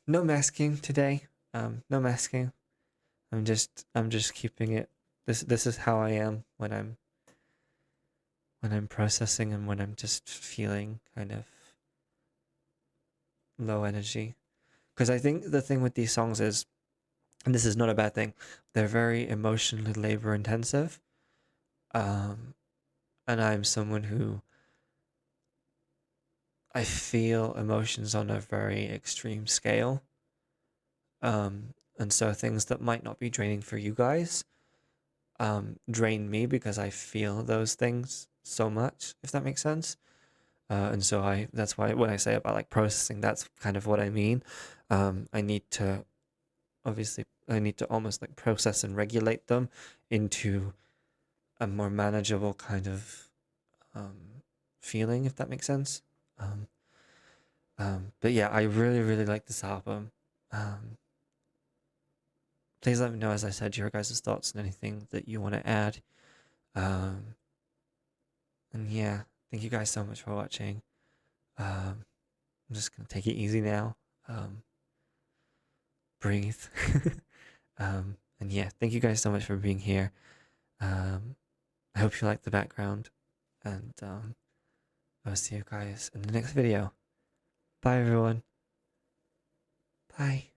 no masking today. No masking. I'm just keeping it. This is how I am when I'm processing and when I'm just feeling kind of low energy. Because I think the thing with these songs is, and this is not a bad thing, they're very emotionally labor intensive. Um, and I'm someone who I feel emotions on a very extreme scale. And so things that might not be draining for you guys, drain me because I feel those things so much, if that makes sense. And so that's why when I say about like processing, that's kind of what I mean. I need to obviously I need to almost like process and regulate them into a more manageable kind of feeling, if that makes sense. Um, but yeah, I really, really like this album. Um, please let me know, as I said, your guys' thoughts and anything that you want to add. Um, and yeah, thank you guys so much for watching. I'm just gonna take it easy now. Um, breathe. And yeah, thank you guys so much for being here. Um, I hope you like the background, and I'll see you guys in the next video. Bye, everyone. Bye.